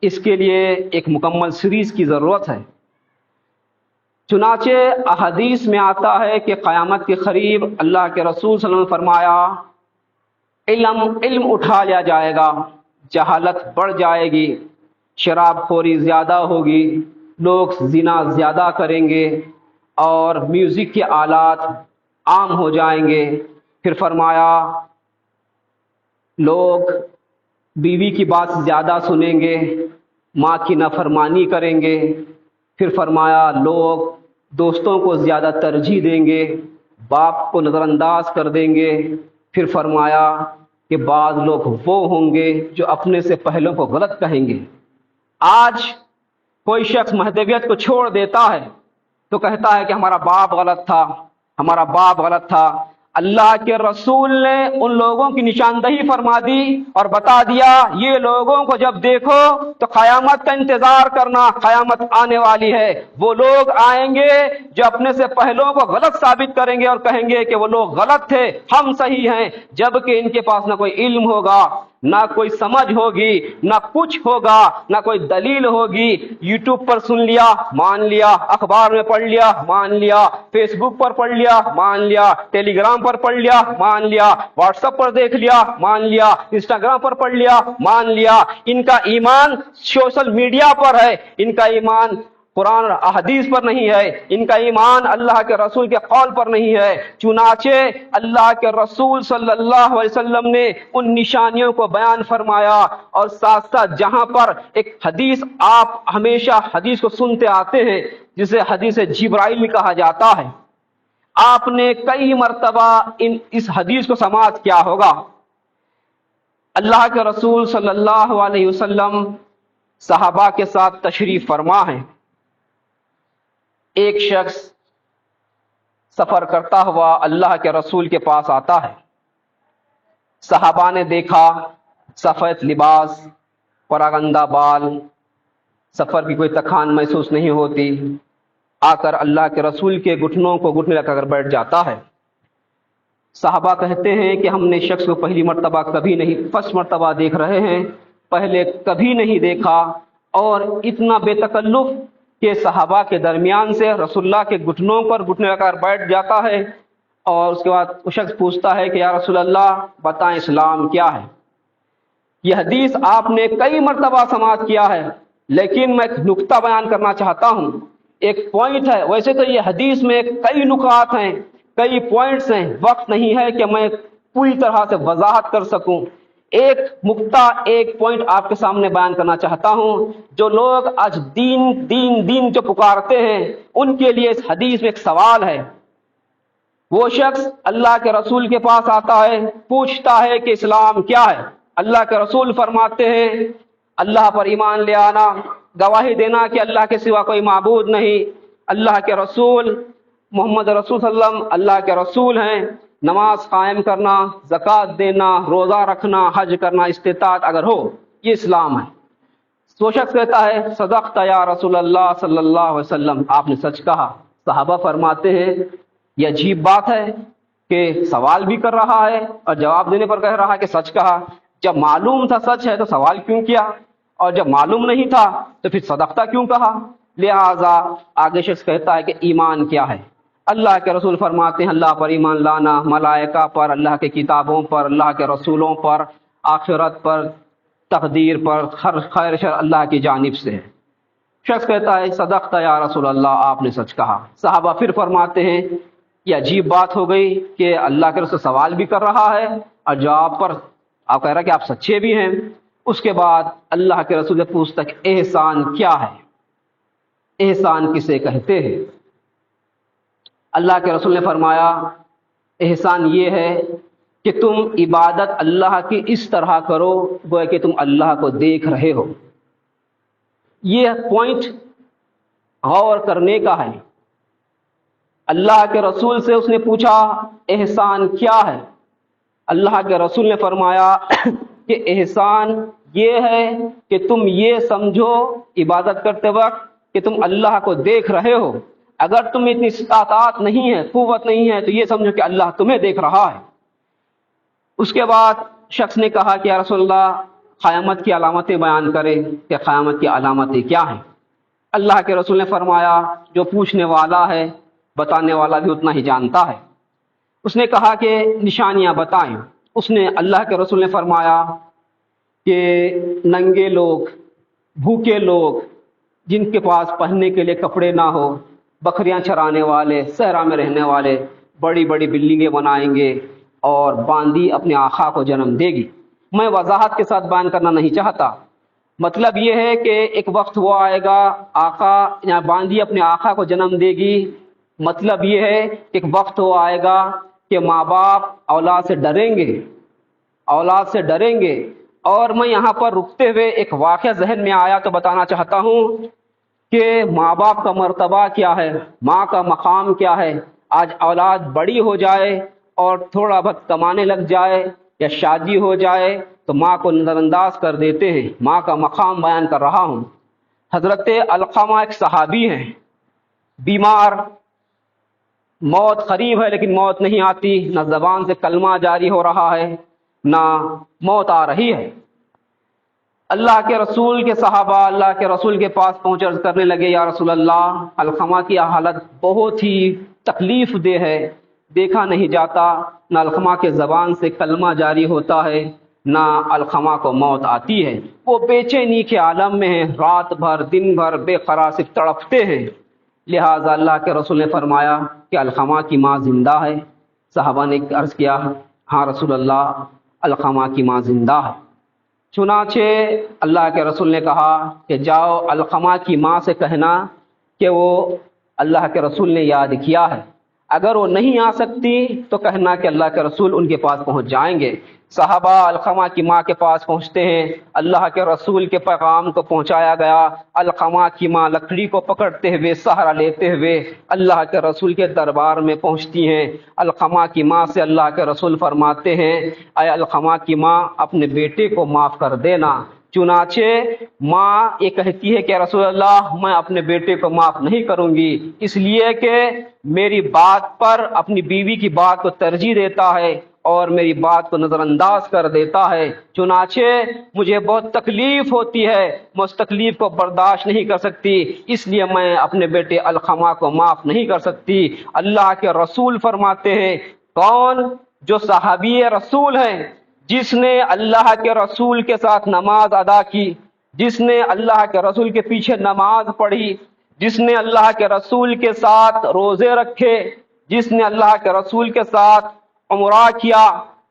S3: اس کے لیے ایک مکمل سیریز کی ضرورت ہے۔ چنانچہ احادیث میں آتا ہے کہ قیامت کے قریب اللہ کے رسول صلی اللہ علیہ وسلم نے فرمایا علم اٹھا لیا جائے گا، جہالت بڑھ جائے گی، شراب خوری زیادہ ہوگی، لوگ زنا زیادہ کریں گے اور میوزک کے آلات عام ہو جائیں گے۔ پھر فرمایا لوگ بیوی کی بات زیادہ سنیں گے، ماں کی نافرمانی کریں گے۔ پھر فرمایا لوگ دوستوں کو زیادہ ترجیح دیں گے، باپ کو نظر انداز کر دیں گے۔ پھر فرمایا کہ بعض لوگ وہ ہوں گے جو اپنے سے پہلوں کو غلط کہیں گے۔ آج کوئی شخص مہذبیت کو چھوڑ دیتا ہے تو کہتا ہے کہ ہمارا باپ غلط تھا، ہمارا باپ غلط تھا۔ اللہ کے رسول نے ان لوگوں کی نشاندہی فرما دی اور بتا دیا یہ لوگوں کو جب دیکھو تو قیامت کا انتظار کرنا، قیامت آنے والی ہے۔ وہ لوگ آئیں گے جو اپنے سے پہلوں کو غلط ثابت کریں گے اور کہیں گے کہ وہ لوگ غلط تھے، ہم صحیح ہیں، جبکہ ان کے پاس نہ کوئی علم ہوگا، نہ کوئی سمجھ ہوگی، نہ کچھ ہوگا، نہ کوئی دلیل ہوگی۔ یوٹیوب پر سن لیا، مان لیا، اخبار میں پڑھ لیا، مان لیا، فیس بک پر پڑھ لیا، مان لیا، ٹیلی گرام پر پڑھ لیا، مان لیا، واٹس ایپ پر دیکھ لیا، مان لیا، انسٹاگرام پر پڑھ لیا، مان لیا۔ ان کا ایمان سوشل میڈیا پر ہے، ان کا ایمان قرآن اور احادیث پر نہیں ہے، ان کا ایمان اللہ کے رسول کے قول پر نہیں ہے۔ چنانچہ اللہ کے رسول صلی اللہ علیہ وسلم نے ان نشانیوں کو بیان فرمایا، اور ساتھ ساتھ جہاں پر ایک حدیث آپ ہمیشہ حدیث کو سنتے آتے ہیں جسے حدیث جبرائیل کہا جاتا ہے، آپ نے کئی مرتبہ اس حدیث کو سماعت کیا ہوگا۔ اللہ کے رسول صلی اللہ علیہ وسلم صحابہ کے ساتھ تشریف فرما ہیں۔ ایک شخص سفر کرتا ہوا اللہ کے رسول کے پاس آتا ہے۔ صحابہ نے دیکھا سفید لباس، پراگندہ بال، سفر کی کوئی تکان محسوس نہیں ہوتی، آ کر اللہ کے رسول کے گھٹنوں کو گھٹنے لگا کر بیٹھ جاتا ہے۔ صحابہ کہتے ہیں کہ ہم نے شخص کو پہلی مرتبہ کبھی نہیں، فرسٹ مرتبہ دیکھ رہے ہیں، پہلے کبھی نہیں دیکھا، اور اتنا بے تکلف کہ صحابہ کے درمیان سے رسول اللہ کے گھٹنوں پر گھٹنے لگا کر بیٹھ جاتا ہے، اور اس کے بعد وہ شخص پوچھتا ہے کہ یا رسول اللہ بتائیں اسلام کیا ہے۔ یہ حدیث آپ نے کئی مرتبہ سماعت کیا ہے، لیکن میں ایک نکتہ بیان کرنا چاہتا ہوں، ایک پوائنٹ ہے۔ ویسے تو یہ حدیث میں کئی نکات ہیں، کئی پوائنٹس ہیں، وقت نہیں ہے کہ میں پوری طرح سے وضاحت کر سکوں۔ ایک نکتہ، ایک پوائنٹ آپ کے سامنے بیان کرنا چاہتا ہوں۔ جو لوگ آج دین جو پکارتے ہیں ان کے لیے اس حدیث میں ایک سوال ہے۔ وہ شخص اللہ کے رسول کے پاس آتا ہے، پوچھتا ہے کہ اسلام کیا ہے۔ اللہ کے رسول فرماتے ہیں اللہ پر ایمان لے آنا، گواہی دینا کہ اللہ کے سوا کوئی معبود نہیں، اللہ کے رسول محمد رسول صلی اللہ علیہ وسلم اللہ کے رسول ہیں، نماز قائم کرنا، زکوٰۃ دینا، روزہ رکھنا، حج کرنا استطاعت اگر ہو، یہ اسلام ہے۔ وہ شخص کہتا ہے صدقت یا رسول اللہ صلی اللہ علیہ وسلم، آپ نے سچ کہا۔ صحابہ فرماتے ہیں یہ عجیب بات ہے کہ سوال بھی کر رہا ہے اور جواب دینے پر کہہ رہا ہے کہ سچ کہا۔ جب معلوم تھا سچ ہے تو سوال کیوں کیا، اور جب معلوم نہیں تھا تو پھر صدقتہ کیوں کہا؟ لہذا آگے شخص کہتا ہے کہ ایمان کیا ہے۔ اللہ کے رسول فرماتے ہیں اللہ پر ایمان لانا، ملائکہ پر، اللہ کے کتابوں پر، اللہ کے رسولوں پر، آخرت پر، تقدیر پر، ہر خیر شر اللہ کی جانب سے ہے۔ شخص کہتا ہے صدقت یا رسول اللہ، آپ نے سچ کہا۔ صحابہ پھر فرماتے ہیں یہ عجیب بات ہو گئی کہ اللہ کے رسول سوال بھی کر رہا ہے اور جواب پر آپ کہہ رہا کہ آپ سچے بھی ہیں۔ اس کے بعد اللہ کے رسول سے پوچھتا کہ احسان کیا ہے، احسان کسے کہتے ہیں؟ اللہ کے رسول نے فرمایا احسان یہ ہے کہ تم عبادت اللہ کی اس طرح کرو گویا کہ تم اللہ کو دیکھ رہے ہو۔ یہ پوائنٹ غور کرنے کا ہے۔ اللہ کے رسول سے اس نے پوچھا احسان کیا ہے؟ اللہ کے رسول نے فرمایا کہ احسان یہ ہے کہ تم یہ سمجھو عبادت کرتے وقت کہ تم اللہ کو دیکھ رہے ہو۔ اگر تم اتنی استطاعت نہیں ہے، قوت نہیں ہے، تو یہ سمجھو کہ اللہ تمہیں دیکھ رہا ہے۔ اس کے بعد شخص نے کہا کہ یا رسول اللہ قیامت کی علامتیں بیان کرے کہ قیامت کی علامتیں کیا ہیں۔ اللہ کے رسول نے فرمایا جو پوچھنے والا ہے بتانے والا بھی اتنا ہی جانتا ہے۔ اس نے کہا کہ نشانیاں بتائیں۔ اس نے اللہ کے رسول نے فرمایا کہ ننگے لوگ، بھوکے لوگ، جن کے پاس پہننے کے لیے کپڑے نہ ہو، بکریاں چرانے والے، صحرا میں رہنے والے بڑی بڑی بلڈنگیں بنائیں گے اور باندی اپنے آقا کو جنم دے گی۔ میں وضاحت کے ساتھ بیان کرنا نہیں چاہتا، مطلب یہ ہے کہ ایک وقت وہ آئے گا آقا یا باندی اپنے آقا کو جنم دے گی، مطلب یہ ہے کہ ایک وقت وہ آئے گا کہ ماں باپ اولاد سے ڈریں گے، اولاد سے ڈریں گے۔ اور میں یہاں پر رکتے ہوئے ایک واقعہ ذہن میں آیا تو بتانا چاہتا ہوں کہ ماں باپ کا مرتبہ کیا ہے، ماں کا مقام کیا ہے۔ آج اولاد بڑی ہو جائے اور تھوڑا بہت کمانے لگ جائے یا شادی ہو جائے تو ماں کو نظر انداز کر دیتے ہیں۔ ماں کا مقام بیان کر رہا ہوں۔ حضرت علقمہ ایک صحابی ہیں، بیمار، موت قریب ہے لیکن موت نہیں آتی، نہ زبان سے کلمہ جاری ہو رہا ہے نہ موت آ رہی ہے۔ اللہ کے رسول کے صحابہ اللہ کے رسول کے پاس پہنچ عرض کرنے لگے، یا رسول اللہ، علقمہ کی حالت بہت ہی تکلیف دہ ہے، دیکھا نہیں جاتا، نہ علقمہ کے زبان سے کلمہ جاری ہوتا ہے نہ علقمہ کو موت آتی ہے، وہ بے چینی کے عالم میں ہیں، رات بھر دن بھر بے قرار سے تڑپتے ہیں۔ لہٰذا اللہ کے رسول نے فرمایا کہ علقمہ کی ماں زندہ ہے۔ صحابہ نے عرض کیا، ہاں رسول اللہ، علقمہ کی ماں زندہ ہے۔ چنانچہ اللہ کے رسول نے کہا کہ جاؤ علقمہ کی ماں سے کہنا کہ وہ اللہ کے رسول نے یاد کیا ہے، اگر وہ نہیں آ سکتی تو کہنا کہ اللہ کے رسول ان کے پاس پہنچ جائیں گے۔ صحابہ علقمہ کی ماں کے پاس پہنچتے ہیں، اللہ کے رسول کے پیغام کو پہنچایا گیا۔ علقمہ کی ماں لکڑی کو پکڑتے ہوئے، سہارا لیتے ہوئے اللہ کے رسول کے دربار میں پہنچتی ہیں۔ علقمہ کی ماں سے اللہ کے رسول فرماتے ہیں، اے علقمہ کی ماں، اپنے بیٹے کو معاف کر دینا۔ چنانچہ ماں یہ کہتی ہے کہ رسول اللہ، میں اپنے بیٹے کو معاف نہیں کروں گی، اس لیے کہ میری بات پر اپنی بیوی کی بات کو ترجیح دیتا ہے اور میری بات کو نظر انداز کر دیتا ہے۔ چنانچہ مجھے بہت تکلیف ہوتی ہے، میں اس تکلیف کو برداشت نہیں کر سکتی، اس لیے میں اپنے بیٹے علقمہ کو معاف نہیں کر سکتی۔ اللہ کے رسول فرماتے ہیں، کون؟ جو صحابی رسول ہیں، جس نے اللہ کے رسول کے ساتھ نماز ادا کی، جس نے اللہ کے رسول کے پیچھے نماز پڑھی، جس نے اللہ کے رسول کے ساتھ روزے رکھے، جس نے اللہ کے رسول کے ساتھ عمرہ کیا،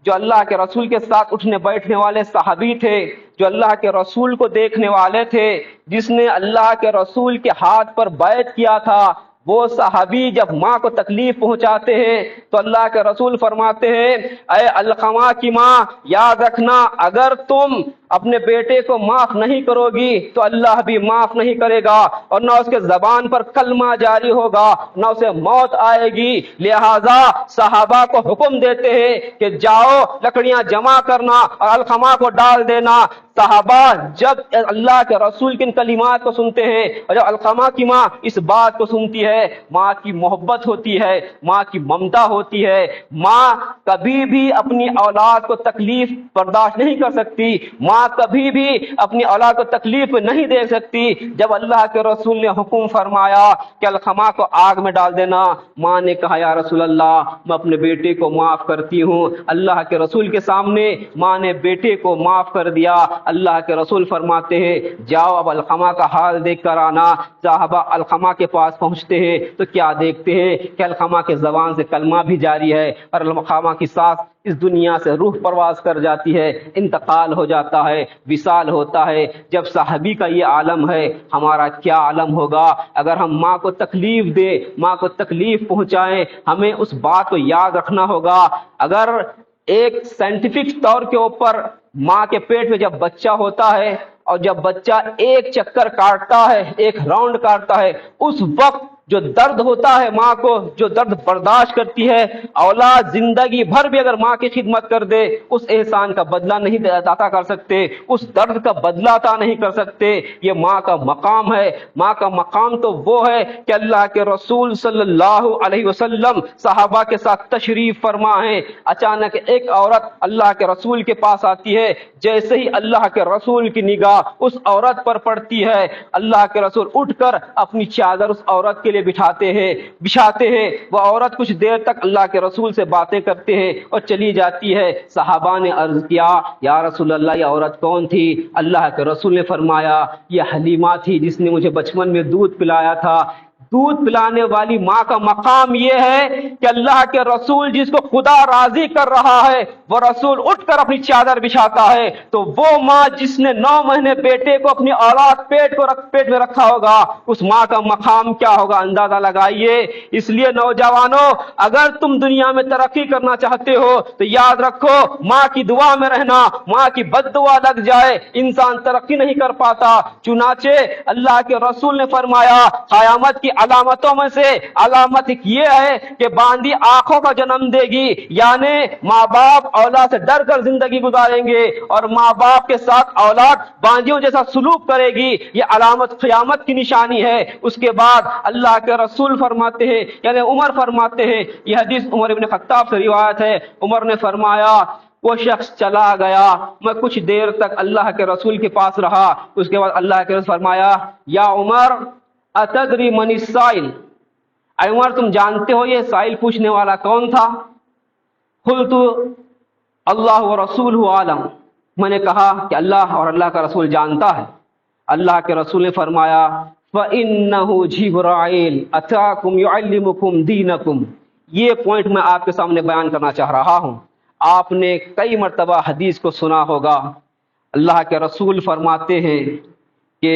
S3: جو اللہ کے رسول کے ساتھ اٹھنے بیٹھنے والے صحابی تھے، جو اللہ کے رسول کو دیکھنے والے تھے، جس نے اللہ کے رسول کے ہاتھ پر بیعت کیا تھا، وہ صحابی جب ماں کو تکلیف پہنچاتے ہیں تو اللہ کے رسول فرماتے ہیں، اے علقمہ کی ماں، یاد رکھنا، اگر تم اپنے بیٹے کو معاف نہیں کرو گی تو اللہ بھی معاف نہیں کرے گا، اور نہ اس کے زبان پر کلمہ جاری ہوگا، نہ اسے موت آئے گی۔ لہذا صحابہ کو حکم دیتے ہیں کہ جاؤ لکڑیاں جمع کرنا اور علقمہ کو ڈال دینا۔ صحابہ جب اللہ کے رسول کے ان کلمات کو سنتے ہیں اور جب علقمہ کی ماں اس بات کو سنتی ہے، ماں کی محبت ہوتی ہے، ماں کی ممتا ہوتی ہے، ماں کبھی بھی اپنی اولاد کو تکلیف برداشت نہیں کر سکتی، ماں کبھی بھی اپنی اولاد کو تکلیف نہیں دے سکتی۔ جب اللہ کے رسول نے حکم فرمایا کہ علقمہ کو آگ میں ڈال دینا، ماں نے کہا، یا رسول اللہ، میں اپنے بیٹے کو معاف کرتی ہوں۔ اللہ کے رسول کے سامنے ماں نے بیٹے کو معاف کر دیا۔ اللہ کے رسول فرماتے ہیں، جاؤ اب علقمہ کا حال دیکھ کر آنا۔ صحابہ علقمہ کے پاس پہنچتے ہیں تو کیا دیکھتے ہیں کہ علقمہ کے زبان سے کلمہ بھی جاری ہے اور علقمہ کی سانس اس دنیا سے روح پرواز کر جاتی ہے، انتقال ہو جاتا ہے، وصال ہوتا ہے۔ جب صحابی کا یہ عالم ہے، ہمارا کیا عالم ہوگا؟ اگر ہم ماں کو تکلیف دیں، ماں کو تکلیف پہنچائیں، ہمیں اس بات کو یاد رکھنا ہوگا۔ اگر ایک سائنٹیفک طور کے اوپر ماں کے پیٹ میں جب بچہ ہوتا ہے اور جب بچہ ایک چکر کاٹتا ہے، ایک راؤنڈ کاٹتا ہے، اس وقت جو درد ہوتا ہے ماں کو، جو درد برداشت کرتی ہے، اولاد زندگی بھر بھی اگر ماں کی خدمت کر دے اس احسان کا بدلہ نہیں عطا کر سکتے، اس درد کا بدلہ عطا نہیں کر سکتے۔ یہ ماں کا مقام ہے۔ ماں کا مقام تو وہ ہے کہ اللہ کے رسول صلی اللہ علیہ وسلم صحابہ کے ساتھ تشریف فرما ہے، اچانک ایک عورت اللہ کے رسول کے پاس آتی ہے، جیسے ہی اللہ کے رسول کی نگاہ اس عورت پر پڑتی ہے، اللہ کے رسول اٹھ کر اپنی چادر اس عورت کے لیے بچھاتے ہیں۔ وہ عورت کچھ دیر تک اللہ کے رسول سے باتیں کرتے ہیں اور چلی جاتی ہے۔ صحابہ نے عرض کیا یا رسول اللہ یہ عورت کون تھی؟ اللہ کے رسول نے فرمایا یہ حلیمہ تھی جس نے مجھے بچپن میں دودھ پلایا تھا۔ دودھ پلانے والی ماں کا مقام یہ ہے کہ اللہ کے رسول جس کو خدا راضی کر رہا ہے وہ رسول اٹھ کر اپنی چادر بچھاتا ہے، تو وہ ماں جس نے 9 مہینے بیٹے کو اپنی اولاد پیٹ میں رکھا ہوگا اس ماں کا مقام کیا ہوگا اندازہ لگائیے۔ اس لیے نوجوانوں اگر تم دنیا میں ترقی کرنا چاہتے ہو تو یاد رکھو ماں کی دعا میں رہنا، ماں کی بد دعا لگ جائے انسان ترقی نہیں کر پاتا۔ چنانچہ اللہ کے رسول نے فرمایا قیامت کی علامتوں میں سے علامت یہ ہے کہ باندھی آنکھوں کا جنم دے گی، یعنی ماں باپ اولاد سے ڈر کر زندگی گزاریں گے اور ماں باپ کے ساتھ اولاد باندھیوں جیسا سلوک کرے گی، یہ علامت قیامت کی نشانی ہے۔ اس کے بعد اللہ کے رسول فرماتے ہیں، یعنی عمر فرماتے ہیں، یہ حدیث عمر ابن خطاب سے روایت ہے، عمر نے فرمایا وہ شخص چلا گیا، میں کچھ دیر تک اللہ کے رسول کے پاس رہا، اس کے بعد اللہ کے رسول فرمایا یا عمر اتدری من السائل، اے عمر تم جانتے ہو یہ سائل پوچھنے والا کون تھا؟ قلت اللہ ورسولہ عالم، میں نے کہا کہ اللہ اور اللہ کا رسول جانتا ہے۔ اللہ کے رسول نے فرمایا فإنہ جبرائیل اتاکم یعلمکم دینکم۔ یہ پوائنٹ میں آپ کے سامنے بیان کرنا چاہ رہا ہوں۔ آپ نے کئی مرتبہ حدیث کو سنا ہوگا، اللہ کے رسول فرماتے ہیں کہ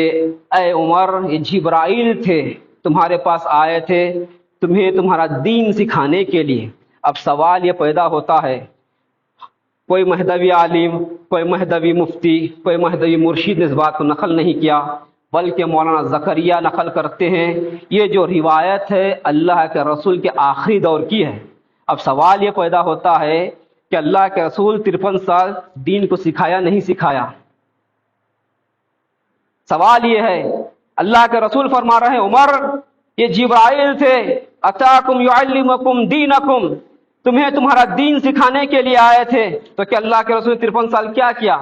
S3: اے عمر یہ جبرائیل تھے تمہارے پاس آئے تھے تمہیں تمہارا دین سکھانے کے لیے۔ اب سوال یہ پیدا ہوتا ہے، کوئی مہدوی عالم، کوئی مہدوی مفتی، کوئی مہدوی مرشد نے اس بات کو نقل نہیں کیا، بلکہ مولانا زکریا نقل کرتے ہیں یہ جو روایت ہے اللہ کے رسول کے آخری دور کی ہے۔ اب سوال یہ پیدا ہوتا ہے کہ اللہ کے رسول 53 سال دین کو سکھایا نہیں سکھایا؟ سوال یہ ہے، اللہ کے رسول فرما رہے ہیں عمر یہ جبرائیل تھے اتاکم یعلمکم دینکم، تمہیں تمہارا دین سکھانے کے لیے آئے تھے، تو کہ اللہ کے رسول 53 سال کیا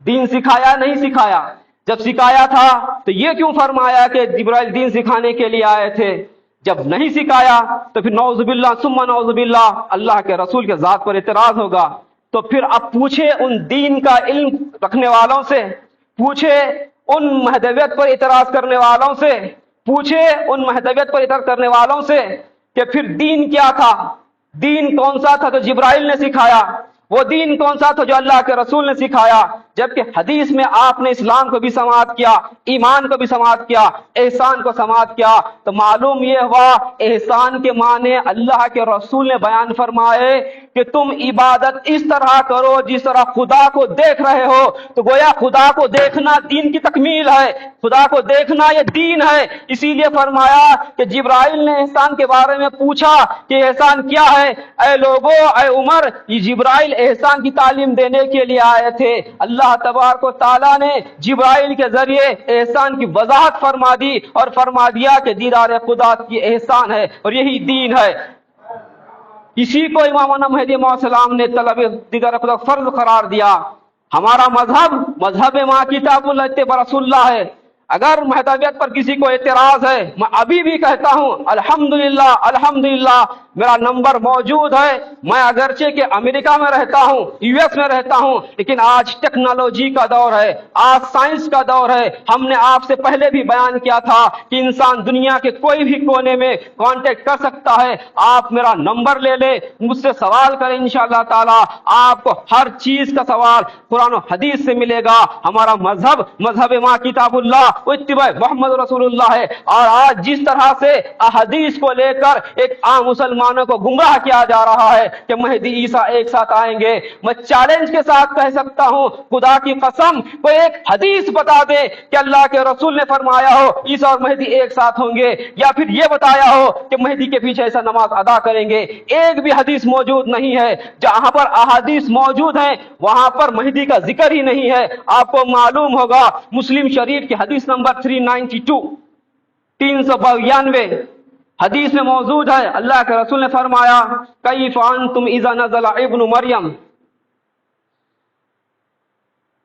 S3: دین سکھایا نہیں سکھایا؟ جب سکھایا تھا تو یہ کیوں فرمایا کہ جبرائیل دین سکھانے کے لیے آئے تھے؟ جب نہیں سکھایا تو پھر نعوذ باللہ ثم نعوذ باللہ اللہ کے رسول کے ذات پر اعتراض ہوگا۔ تو پھر اب پوچھے ان دین کا علم رکھنے والوں سے، پوچھے ان مہدویت پر اعتراض کرنے والوں سے، پوچھے ان مہدویت پر اعتراض کرنے والوں سے کہ پھر دین کیا تھا؟ دین کون سا تھا جو جبرائیل نے سکھایا؟ وہ دین کون سا تھا جو اللہ کے رسول نے سکھایا؟ جبکہ حدیث میں آپ نے اسلام کو بھی سماعت کیا، ایمان کو بھی سماعت کیا، احسان کو سماعت کیا، تو معلوم یہ ہوا احسان کے معنی اللہ کے رسول نے بیان فرمائے کہ تم عبادت اس طرح کرو جس طرح خدا کو دیکھ رہے ہو۔ تو گویا خدا کو دیکھنا دین کی تکمیل ہے، خدا کو دیکھنا یہ دین ہے۔ اسی لیے فرمایا کہ جبرائیل نے احسان کے بارے میں پوچھا کہ احسان کیا ہے؟ اے لوگو، اے عمر، یہ جبرائیل احسان کی تعلیم دینے کے لیے آئے تھے۔ اللہ تبارک و تعالیٰ نے جبرائیل کے ذریعے احسان کی وضاحت فرما دی اور فرما دیا کہ دیدار خدا کی احسان ہے اور یہی دین ہے۔ اسی کو امامنا مہدی موعود السلام نے طلب دیدار خدا فرض قرار دیا۔ ہمارا مذہب ماں کتاب اللہ اتباع رسول اللہ ہے۔ اگر مہدویت پر کسی کو اعتراض ہے، میں ابھی بھی کہتا ہوں الحمدللہ میرا نمبر موجود ہے۔ میں اگرچہ کہ امریکہ میں رہتا ہوں، یو ایس میں رہتا ہوں، لیکن آج ٹیکنالوجی کا دور ہے، آج سائنس کا دور ہے۔ ہم نے آپ سے پہلے بھی بیان کیا تھا کہ انسان دنیا کے کوئی بھی کونے میں کانٹیکٹ کر سکتا ہے۔ آپ میرا نمبر لے لیں، مجھ سے سوال کریں، انشاءاللہ تعالی آپ کو ہر چیز کا سوال قرآن و حدیث سے ملے گا۔ ہمارا مذہب ماں کتاب اللہ وہ اتباع محمد رسول اللہ ہے۔ اور آج جس طرح سے احادیث کو لے کر ایک عام مسلمانوں کو گمراہ کیا جا رہا ہے کہ مہدی عیسیٰ ایک ساتھ آئیں گے، میں چیلنج کے ساتھ کہہ سکتا ہوں، خدا کی قسم کوئی ایک حدیث بتا دے کہ اللہ کے رسول نے فرمایا ہو عیسیٰ اور مہدی ایک ساتھ ہوں گے، یا پھر یہ بتایا ہو کہ مہدی کے پیچھے ایسا نماز ادا کریں گے۔ ایک بھی حدیث موجود نہیں ہے۔ جہاں پر احادیث موجود ہیں وہاں پر مہدی کا ذکر ہی نہیں ہے۔ آپ کو معلوم ہوگا مسلم شریف کی حدیث نمبر 392 392 حدیث میں موجود ہے، اللہ کے رسول نے فرمایا کیف انتم اذا نزل ابن مریم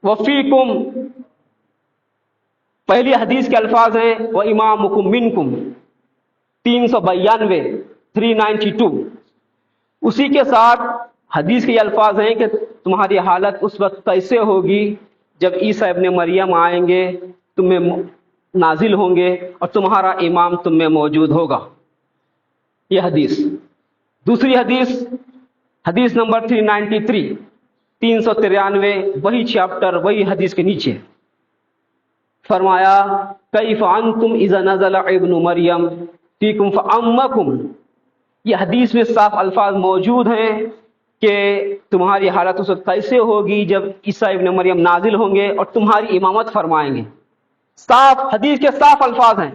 S3: وفیکم، پہلی حدیث کے الفاظ ہیں وامامکم منکم 392 392، اسی کے ساتھ حدیث کے یہ الفاظ ہیں کہ تمہاری حالت اس وقت کیسے ہوگی جب عیسیٰ ابن مریم آئیں گے، تم میں نازل ہوں گے اور تمہارا امام تم میں موجود ہوگا۔ یہ حدیث۔ دوسری حدیث، حدیث نمبر 393 393، وہی چیپٹر وہی حدیث کے نیچے فرمایا کیف انتم اذا نزل ابن مریم فیکم فامکم، یہ حدیث میں صاف الفاظ موجود ہیں کہ تمہاری حالت اس وقت کیسے ہوگی جب عیسیٰ ابن مریم نازل ہوں گے اور تمہاری امامت فرمائیں گے۔ صاف حدیث کے صاف الفاظ ہیں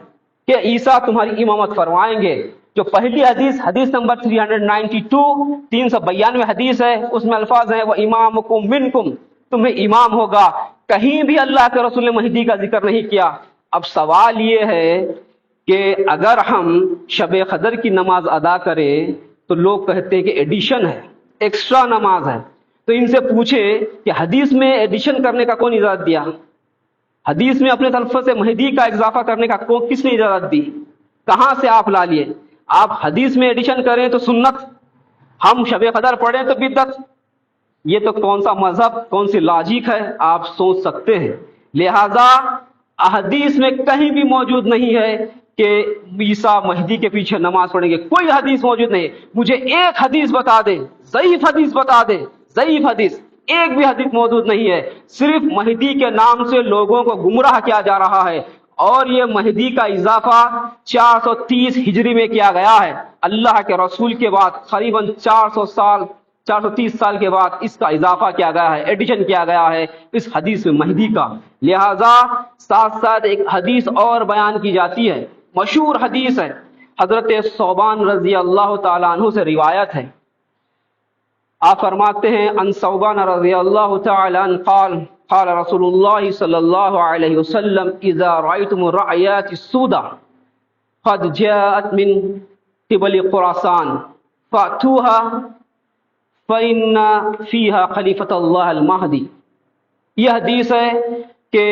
S3: کہ عیسیٰ تمہاری امامت فرمائیں گے۔ جو پہلی حدیث، حدیث نمبر 392 392 حدیث ہے، اس میں الفاظ ہیں وَإِمَامُكُم مِّنكُم، تمہیں امام ہوگا۔ کہیں بھی اللہ کے رسول نے مہدی کا ذکر نہیں کیا۔ اب سوال یہ ہے کہ اگر ہم شب قدر کی نماز ادا کریں تو لوگ کہتے ہیں کہ ایڈیشن ہے، ایکسٹرا نماز ہے، تو ان سے پوچھیں کہ حدیث میں ایڈیشن کرنے کا کون اجازت دیا؟ حدیث میں اپنے تلفظ سے مہدی کا اضافہ کرنے کا کس نے اجازت دی؟ کہاں سے آپ لا لیے؟ آپ حدیث میں ایڈیشن کریں تو سنت، ہم شب قدر پڑھیں تو بدعت، یہ تو کون سا مذہب، کون سی لاجک ہے آپ سوچ سکتے ہیں۔ لہذا احادیث میں کہیں بھی موجود نہیں ہے کہ عیسیٰ مہدی کے پیچھے نماز پڑھیں گے، کوئی حدیث موجود نہیں۔ مجھے ایک حدیث بتا دے، ضعیف حدیث بتا دے، ضعیف حدیث ایک بھی حدیث موجود نہیں ہے۔ صرف مہدی کے نام سے لوگوں کو گمراہ کیا جا رہا ہے، اور یہ مہدی کا اضافہ 430 ہجری میں کیا گیا ہے۔ اللہ کے رسول کے بعد قریباً 430 سال کے بعد اس کا اضافہ کیا گیا ہے، ایڈیشن کیا گیا ہے اس حدیث میں مہدی کا۔ لہذا ساتھ ساتھ ایک حدیث اور بیان کی جاتی ہے، مشہور حدیث ہے، حضرت ثوبان رضی اللہ تعالیٰ عنہ سے روایت ہے۔ آپ فرماتے ہیں ان ثوبان رضی اللہ تعالیٰ عنہ قال قال رسول اللہ صلی اللہ علیہ وسلم اذا رأيتم الرعيات السوداء قد جاءت من قبل خراسان فأتوها فإن فيها خلیفۃ اللہ المہدی۔ یہ حدیث ہے کہ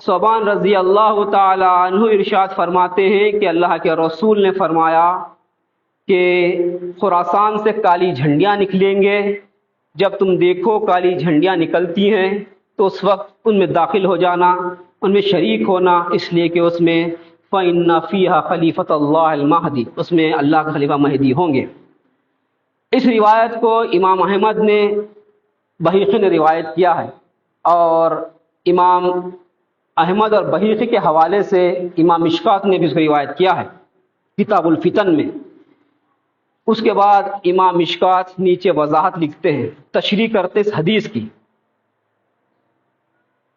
S3: ثوبان رضی اللہ تعالی عنہ ارشاد فرماتے ہیں کہ اللہ کے رسول نے فرمایا کہ خراسان سے کالی جھنڈیاں نکلیں گے، جب تم دیکھو کالی جھنڈیاں نکلتی ہیں تو اس وقت ان میں داخل ہو جانا، ان میں شریک ہونا، اس لیے کہ اس میں فَإِنَّ فِيهَا خَلِيفَةَ اللَّهِ الْمَهْدِي، اس میں اللہ کا خلیفہ مہدی ہوں گے۔ اس روایت کو امام احمد نے بحیقی نے روایت کیا ہے، اور امام احمد اور بحیقی کے حوالے سے امام مشکات نے بھی اس کو روایت کیا ہے کتاب الفتن میں۔ اس کے بعد امام مشکات نیچے وضاحت لکھتے ہیں، تشریح کرتے اس حدیث کی۔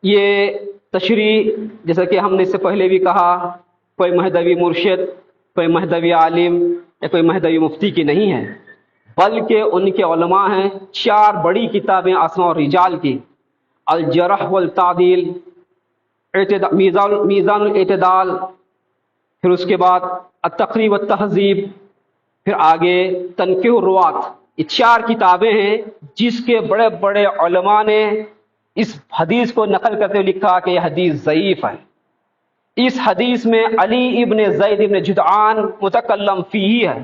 S3: یہ تشریح جیسا کہ ہم نے اس سے پہلے بھی کہا، کوئی مہدوی مرشد، کوئی مہدوی عالم یا کوئی مہدوی مفتی کی نہیں ہے، بلکہ ان کے علماء ہیں۔ 4 بڑی کتابیں اسماء و رجال کی، الجرح والتعدیل، میزان الاعتدال، پھر اس کے بعد التقریب والتہذیب، پھر آگے تنقیح الروات۔ یہ 4 کتابیں ہیں جس کے بڑے بڑے علماء نے اس حدیث کو نقل کرتے ہوئے لکھا کہ یہ حدیث ضعیف ہے۔ اس حدیث میں علی ابن زید ابن جدعان متکلم فیہ ہے،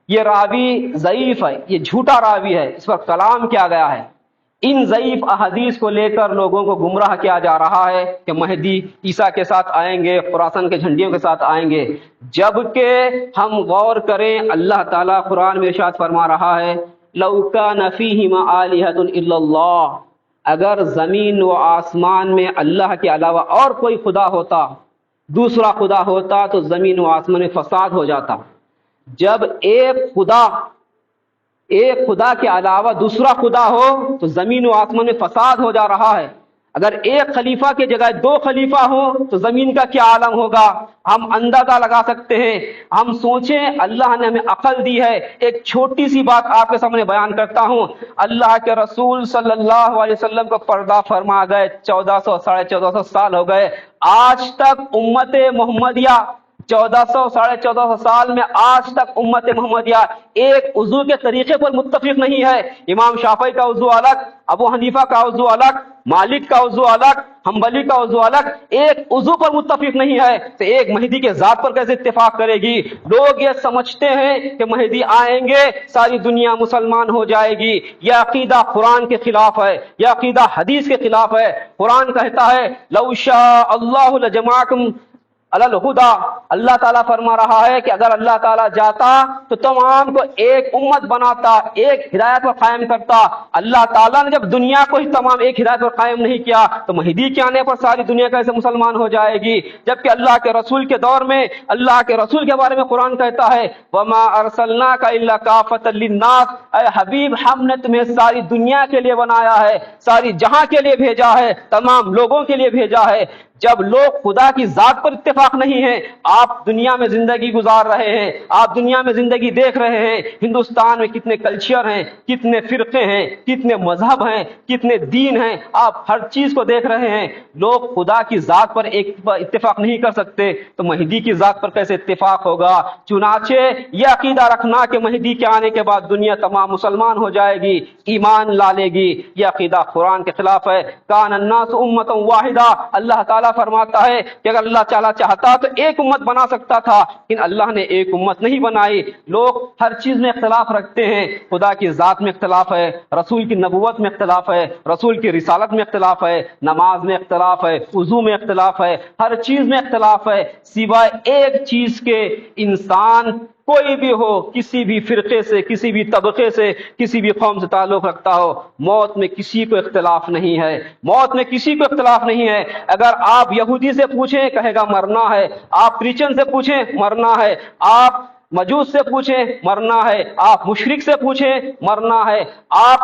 S3: یہ راوی ضعیف ہے، یہ جھوٹا راوی ہے، اس پر کلام کیا گیا ہے۔ ان ضعیف احادیث کو لے کر لوگوں کو گمراہ کیا جا رہا ہے کہ مہدی عیسیٰ کے ساتھ آئیں گے، خراسان کے جھنڈیوں کے ساتھ آئیں گے، جبکہ ہم غور کریں اللہ تعالیٰ قرآن میں ارشاد فرما رہا ہے لَوْ كَانَ فِيهِمَا آلِهَةٌ إِلَّا اللَّهُ، اگر زمین و آسمان میں اللہ کے علاوہ اور کوئی خدا ہوتا دوسرا خدا ہوتا تو زمین و آسمان میں فساد ہو جاتا۔ جب ایک خدا کے علاوہ دوسرا خدا ہو تو زمین و آسمان میں فساد ہو جا رہا ہے۔ اگر ایک خلیفہ کی جگہ دو خلیفہ ہوں تو زمین کا کیا عالم ہوگا، ہم اندازہ لگا سکتے ہیں۔ ہم سوچیں، اللہ نے ہمیں عقل دی ہے۔ ایک چھوٹی سی بات آپ کے سامنے بیان کرتا ہوں۔ اللہ کے رسول صلی اللہ علیہ وسلم کو پردہ فرما گئے 1400 سال ہو گئے، آج تک امت محمدیہ 1400 سال میں آج تک امت محمدیہ ایک وضو کے طریقے پر متفق نہیں ہے۔ امام شافعی کا وضو الگ، ابو حنیفہ کا وضو الگ، مالک کا وضو الگ، حنبلی کا وضو الگ، ایک وضو پر متفق نہیں ہے تو ایک مہدی کے ذات پر کیسے اتفاق کرے گی؟ لوگ یہ سمجھتے ہیں کہ مہدی آئیں گے ساری دنیا مسلمان ہو جائے گی۔ یہ عقیدہ قرآن کے خلاف ہے، یہ عقیدہ حدیث کے خلاف ہے۔ قرآن کہتا ہے لو شاء اللہ لجمعکم علی الہدی، اللہ تعالیٰ فرما رہا ہے کہ اگر اللہ تعالیٰ جاتا تو تمام کو ایک امت بناتا، ایک ہدایت پر قائم کرتا۔ اللہ تعالیٰ نے جب دنیا کو ہی تمام ایک ہدایت پر قائم نہیں کیا تو مہدی کے آنے پر ساری دنیا کیسے مسلمان ہو جائے گی؟ جبکہ اللہ کے رسول کے دور میں اللہ کے رسول کے بارے میں قرآن کہتا ہے وما ارسلناک الا کافۃ للناس، اے حبیب ہم نے تمہیں ساری دنیا کے لیے بنایا ہے، ساری جہاں کے لیے بھیجا ہے، تمام لوگوں کے لیے بھیجا ہے۔ جب لوگ خدا کی ذات پر اتفاق نہیں ہے، آپ دنیا میں زندگی گزار رہے ہیں، آپ دنیا میں زندگی دیکھ رہے ہیں، ہندوستان میں کتنے کلچر ہیں، کتنے فرقے ہیں، کتنے مذہب ہیں، کتنے دین ہیں، آپ ہر چیز کو دیکھ رہے ہیں۔ لوگ خدا کی ذات پر اتفاق نہیں کر سکتے تو مہدی کی ذات پر کیسے اتفاق ہوگا؟ چنانچہ یہ عقیدہ رکھنا کہ مہدی کے آنے کے بعد دنیا تمام مسلمان ہو جائے گی، ایمان لا لے گی، یہ عقیدہ قرآن کے خلاف ہے۔ کان الناس امۃ واحدہ، اللہ تعالیٰ فرماتا ہے کہ اگر اللہ تعالیٰ چاہتا تو ایک امت بنا سکتا تھا، لیکن اللہ نے ایک امت نہیں بنائی۔ لوگ ہر چیز میں اختلاف رکھتے ہیں، خدا کی ذات میں اختلاف ہے، رسول کی نبوت میں اختلاف ہے، رسول کی رسالت میں اختلاف ہے، نماز میں اختلاف ہے، وضو میں اختلاف ہے، ہر چیز میں اختلاف ہے، سوائے ایک چیز کے انسان کوئی بھی ہو، کسی بھی فرقے سے، کسی بھی طبقے سے، کسی بھی قوم سے تعلق رکھتا ہو، موت میں کسی کو اختلاف نہیں ہے، موت میں کسی کو اختلاف نہیں ہے۔ اگر آپ یہودی سے پوچھیں کہے گا مرنا ہے، آپ کرسچن سے پوچھیں مرنا ہے، آپ مجوس سے پوچھیں مرنا ہے، آپ مشرک سے پوچھیں مرنا ہے، آپ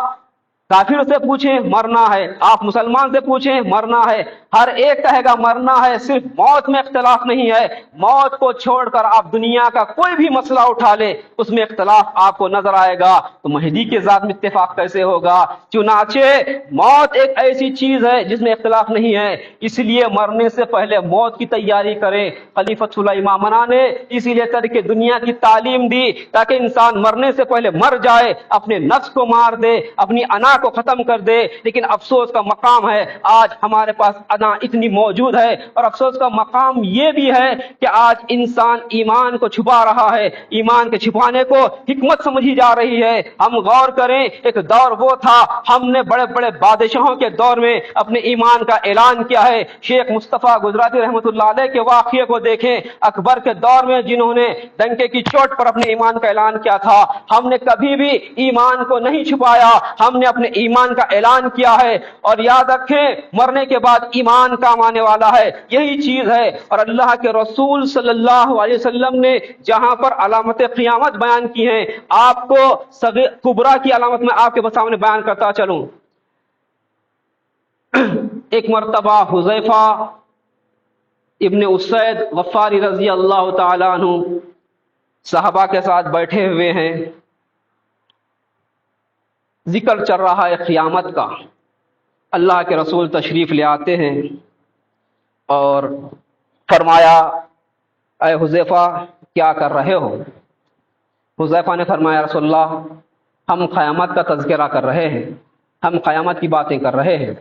S3: کافر سے پوچھیں مرنا ہے، آپ مسلمان سے پوچھیں مرنا ہے، ہر ایک کہے گا مرنا ہے۔ صرف موت میں اختلاف نہیں ہے، موت کو چھوڑ کر آپ دنیا کا کوئی بھی مسئلہ اٹھا لے اس میں اختلاف آپ کو نظر آئے گا، تو مہدی کے ذات میں اتفاق کیسے ہوگا؟ چنانچہ موت ایک ایسی چیز ہے جس میں اختلاف نہیں ہے، اس لیے مرنے سے پہلے موت کی تیاری کریں۔ خلیفۃ اللہ امامنا نے اسی لیے ترک دنیا کی تعلیم دی تاکہ انسان مرنے سے پہلے مر جائے، اپنے نفس کو مار دے، اپنی انا کو ختم کر دے۔ لیکن افسوس کا مقام ہے آج ہمارے پاس انا اتنی موجود ہے، اور افسوس کا مقام یہ بھی ہے کہ آج انسان ایمان کو چھپا رہا ہے، ایمان کے چھپانے کو حکمت سمجھی جا رہی ہے۔ ہم غور کریں، ایک دور وہ تھا ہم نے بڑے بڑے بادشاہوں کے دور میں اپنے ایمان کا اعلان کیا ہے۔ شیخ مصطفیٰ گجراتی رحمۃ اللہ علیہ کے واقعے کو دیکھیں، اکبر کے دور میں جنہوں نے ڈنکے کی چوٹ پر اپنے ایمان کا اعلان کیا تھا، ہم نے کبھی بھی ایمان کو نہیں چھپایا، ہم نے اپنے ایمان کا اعلان کیا ہے۔ اور یاد رکھیں مرنے کے بعد ایمان کام آنے والا ہے، یہی چیز ہے۔ اور اللہ کے رسول صلی اللہ علیہ وسلم نے جہاں پر علامت قیامت بیان کی ہیں، آپ کو کبریٰ کی علامت میں آپ کے سامنے بیان کرتا چلوں۔ ایک مرتبہ حذیفہ ابن اسید غفاری رضی اللہ تعالیٰ عنہ صحابہ کے ساتھ بیٹھے ہوئے ہیں، ذکر چل رہا ہے قیامت کا۔ اللہ کے رسول تشریف لے آتے ہیں اور فرمایا اے حذیفہ کیا کر رہے ہو؟ حذیفہ نے فرمایا رسول اللہ ہم قیامت کا تذکرہ کر رہے ہیں، ہم قیامت کی باتیں کر رہے ہیں۔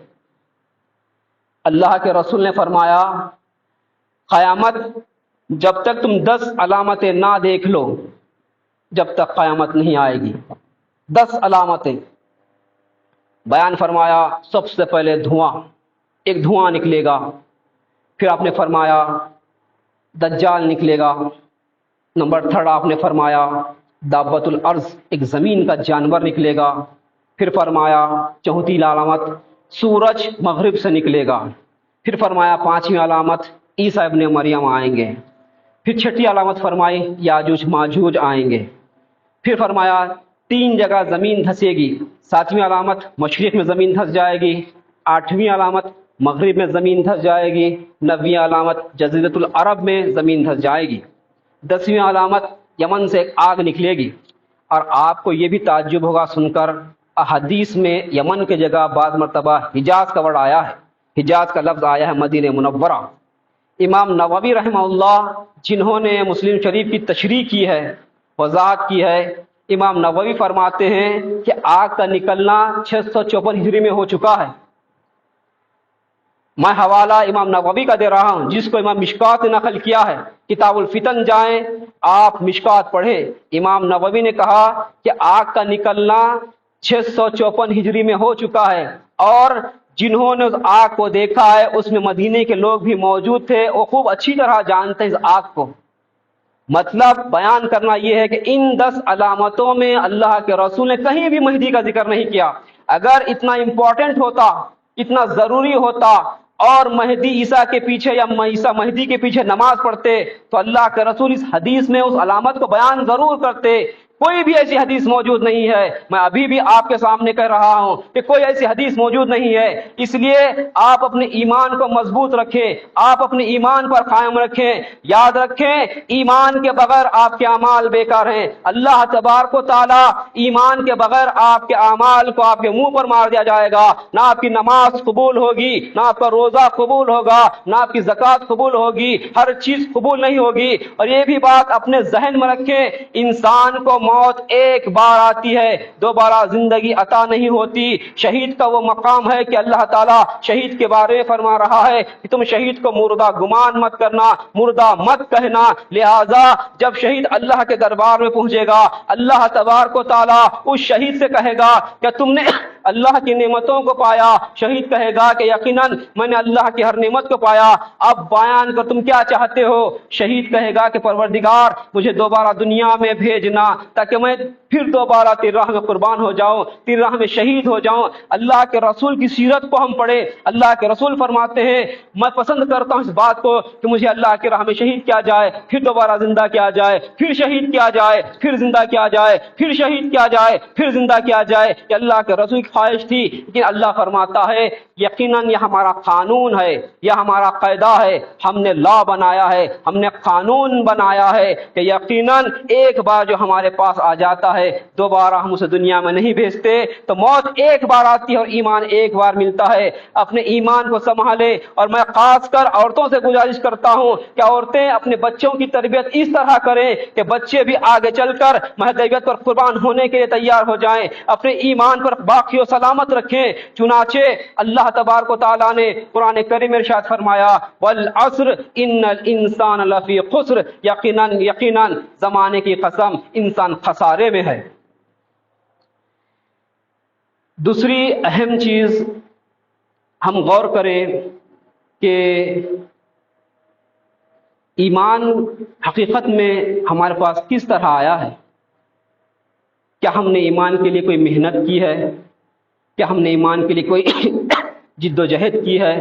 S3: اللہ کے رسول نے فرمایا قیامت جب تک تم 10 علامتیں نہ دیکھ لو جب تک قیامت نہیں آئے گی۔ 10 علامتیں بیان فرمایا، سب سے پہلے دھواں، ایک دھواں نکلے گا، پھر آپ نے فرمایا دجال نکلے گا، نمبر 3 آپ نے فرمایا دابۃ الارض، ایک زمین کا جانور نکلے گا، پھر فرمایا 4تھی علامت سورج مغرب سے نکلے گا، پھر فرمایا 5ویں علامت عیسیٰ ابن مریم آئیں گے۔ پھر چھٹی علامت فرمائی یاجوج ماجوج آئیں گے۔ پھر فرمایا 3 جگہ زمین دھسے گی۔ 7ویں علامت مشرق میں زمین دھس جائے گی، 8ویں علامت مغرب میں زمین دھس جائے گی، 9ویں علامت جزیرۃ العرب میں زمین دھس جائے گی، 10ویں علامت یمن سے ایک آگ نکلے گی۔ اور آپ کو یہ بھی تعجب ہوگا سن کر، احادیث میں یمن کی جگہ بعض مرتبہ حجاز کا ورڈ آیا ہے، حجاز کا لفظ آیا ہے مدینہ منورہ۔ امام نووی رحمہ اللہ جنہوں نے مسلم شریف کی تشریح کی ہے، وضاحت کی ہے، امام نووی فرماتے ہیں کہ آگ کا نکلنا 654 ہجری میں ہو چکا ہے۔ میں حوالہ امام نووی کا دے رہا ہوں، جس کو امام مشکات نے نقل کیا ہے، کتاب الفتن جائیں، آپ مشکات پڑھیں۔ امام نووی نے کہا کہ آگ کا نکلنا 654 ہجری میں ہو چکا ہے، اور جنہوں نے اس آگ کو دیکھا ہے اس میں مدینے کے لوگ بھی موجود تھے، وہ خوب اچھی طرح جانتے ہیں اس آگ کو۔ مطلب بیان کرنا یہ ہے کہ ان 10 علامتوں میں اللہ کے رسول نے کہیں بھی مہدی کا ذکر نہیں کیا۔ اگر اتنا امپورٹنٹ ہوتا، اتنا ضروری ہوتا، اور مہدی عیسیٰ کے پیچھے یا عیسیٰ مہدی کے پیچھے نماز پڑھتے، تو اللہ کے رسول اس حدیث میں اس علامت کو بیان ضرور کرتے۔ کوئی بھی ایسی حدیث موجود نہیں ہے۔ میں ابھی بھی آپ کے سامنے کہہ رہا ہوں کہ کوئی ایسی حدیث موجود نہیں ہے۔ اس لیے آپ اپنے ایمان کو مضبوط رکھیں، آپ اپنے ایمان پر قائم رکھیں۔ یاد رکھیں ایمان کے بغیر آپ کے اعمال بیکار ہیں۔ اللہ تبارک و تعالی ایمان کے بغیر آپ کے اعمال کو آپ کے منہ پر مار دیا جائے گا۔ نہ آپ کی نماز قبول ہوگی، نہ آپ کا روزہ قبول ہوگا، نہ آپ کی زکوٰۃ قبول ہوگی، ہر چیز قبول نہیں ہوگی۔ اور یہ بھی بات اپنے ذہن میں رکھیں، انسان کو موت ایک بار آتی ہے، دوبارہ زندگی عطا نہیں ہوتی۔ شہید کا وہ مقام ہے کہ اللہ تعالیٰ شہید کے بارے میں فرما رہا ہے کہ تم شہید کو مردہ گمان مت کرنا، مردہ مت کہنا۔ لہذا جب شہید اللہ کے دربار میں پہنچے گا، اللہ تبارک و تعالیٰ اس شہید سے کہے گا کہ تم نے اللہ کی نعمتوں کو پایا۔ شہید کہے گا کہ یقیناً میں نے اللہ کی ہر نعمت کو پایا، اب بیان کر تم کیا چاہتے ہو۔ شہید کہے گا کہ پروردگار مجھے دوبارہ دنیا میں بھیجنا تاکہ میں پھر دوبارہ تیری راہ میں قربان ہو جاؤں، تیری راہ میں شہید ہو جاؤں۔ اللہ کے رسول کی سیرت کو ہم پڑھیں۔ اللہ کے رسول فرماتے ہیں میں پسند کرتا ہوں اس بات کو کہ مجھے اللہ کی راہ میں شہید کیا جائے، پھر دوبارہ زندہ کیا جائے، پھر شہید کیا جائے، پھر زندہ کیا جائے، پھر شہید کیا جائے، پھر زندہ کیا جائے۔ کہ اللہ کے رسول کی خواہش تھی، لیکن اللہ فرماتا ہے یقیناً یہ ہمارا قانون ہے، یہ ہمارا قاعدہ ہے، ہم نے لا بنایا ہے، ہم نے قانون بنایا ہے کہ یقیناً ایک بار جو ہمارے پاس آ جاتا ہے دوبارہ ہم اسے دنیا میں نہیں بھیجتے۔ تو موت ایک بار آتی ہے اور ایمان ایک بار ملتا ہے۔ اپنے ایمان کو سنبھالے، اور میں خاص کر عورتوں سے گزارش کرتا ہوں کہ عورتیں اپنے بچوں کی تربیت اس طرح کریں کہ بچے بھی آگے چل کر مہدویت پر قربان ہونے کے لیے تیار ہو جائیں، اپنے ایمان پر باقی و سلامت رکھیں۔ چنانچہ اللہ تبارک و تعالیٰ نے قرآن کریم میں ارشاد فرمایا والعصر ان الانسان لفی خسر، یقیناً زمانے کی قسم انسان خسارے میں ہے۔ دوسری اہم چیز ہم غور کریں کہ ایمان حقیقت میں ہمارے پاس کس طرح آیا ہے۔ کیا ہم نے ایمان کے لیے کوئی محنت کی ہے؟ کیا ہم نے ایمان کے لیے کوئی جد و جہد کی ہے؟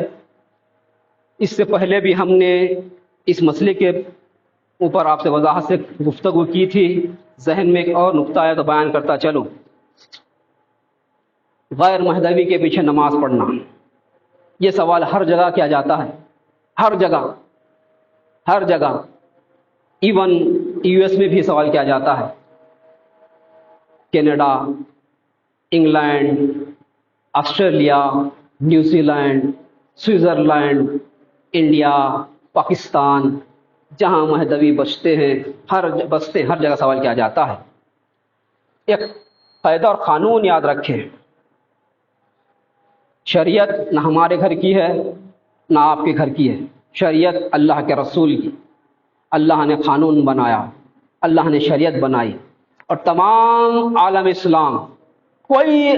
S3: اس سے پہلے بھی ہم نے اس مسئلے کے اوپر آپ سے وضاحت سے گفتگو کی تھی۔ ذہن میں ایک اور نقطہ ہے تو بیان کرتا چلوں۔ غیر مہدوی کے پیچھے نماز پڑھنا، یہ سوال ہر جگہ کیا جاتا ہے، ہر جگہ ایون یو ایس میں بھی سوال کیا جاتا ہے۔ Canada, England, Australia, New Zealand, Switzerland, India, Pakistan, جہاں مہدوی بستے ہیں ہر جگہ سوال کیا جاتا ہے۔ ایک قاعدہ اور قانون یاد رکھیں، شریعت نہ ہمارے گھر کی ہے نہ آپ کے گھر کی ہے، شریعت اللہ کے رسول کی۔ اللہ نے قانون بنایا، اللہ نے شریعت بنائی، اور تمام عالم اسلام، کوئی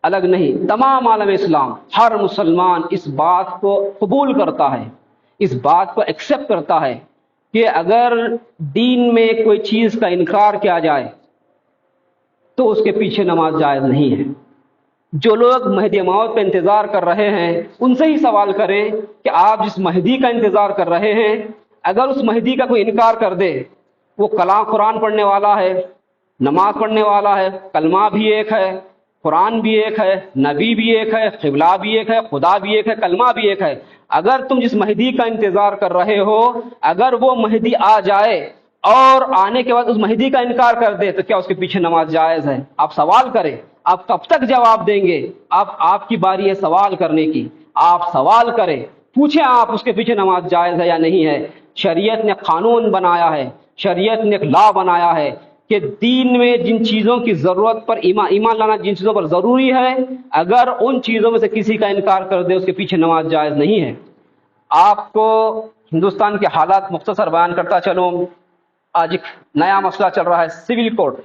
S3: الگ نہیں، تمام عالم اسلام، ہر مسلمان اس بات کو قبول کرتا ہے، اس بات کو ایکسیپٹ کرتا ہے کہ اگر دین میں کوئی چیز کا انکار کیا جائے تو اس کے پیچھے نماز جائز نہیں ہے۔ جو لوگ مہدی موعود کا انتظار کر رہے ہیں ان سے ہی سوال کریں کہ آپ جس مہدی کا انتظار کر رہے ہیں اگر اس مہدی کا کوئی انکار کر دے، وہ کلام قرآن پڑھنے والا ہے، نماز پڑھنے والا ہے، کلمہ بھی ایک ہے، قرآن بھی ایک ہے، نبی بھی ایک ہے، قبلہ بھی ایک ہے، خدا بھی ایک ہے، کلمہ بھی ایک ہے، اگر تم جس مہدی کا انتظار کر رہے ہو اگر وہ مہدی آ جائے اور آنے کے بعد اس مہدی کا انکار کر دے تو کیا اس کے پیچھے نماز جائز ہے؟ آپ سوال کریں، آپ کب تک جواب دیں گے؟ آپ کی باری ہے سوال کرنے کی، آپ سوال کریں، پوچھیں آپ اس کے پیچھے نماز جائز ہے یا نہیں ہے۔ شریعت نے قانون بنایا ہے، شریعت نے ایک لا بنایا ہے کہ دین میں جن چیزوں کی ضرورت پر ایمان لانا جن چیزوں پر ضروری ہے اگر ان چیزوں میں سے کسی کا انکار کر دے اس کے پیچھے نماز جائز نہیں ہے۔ آپ کو ہندوستان کے حالات مختصر بیان کرتا چلوں۔ آج ایک نیا مسئلہ چل رہا ہے سول کوڈ،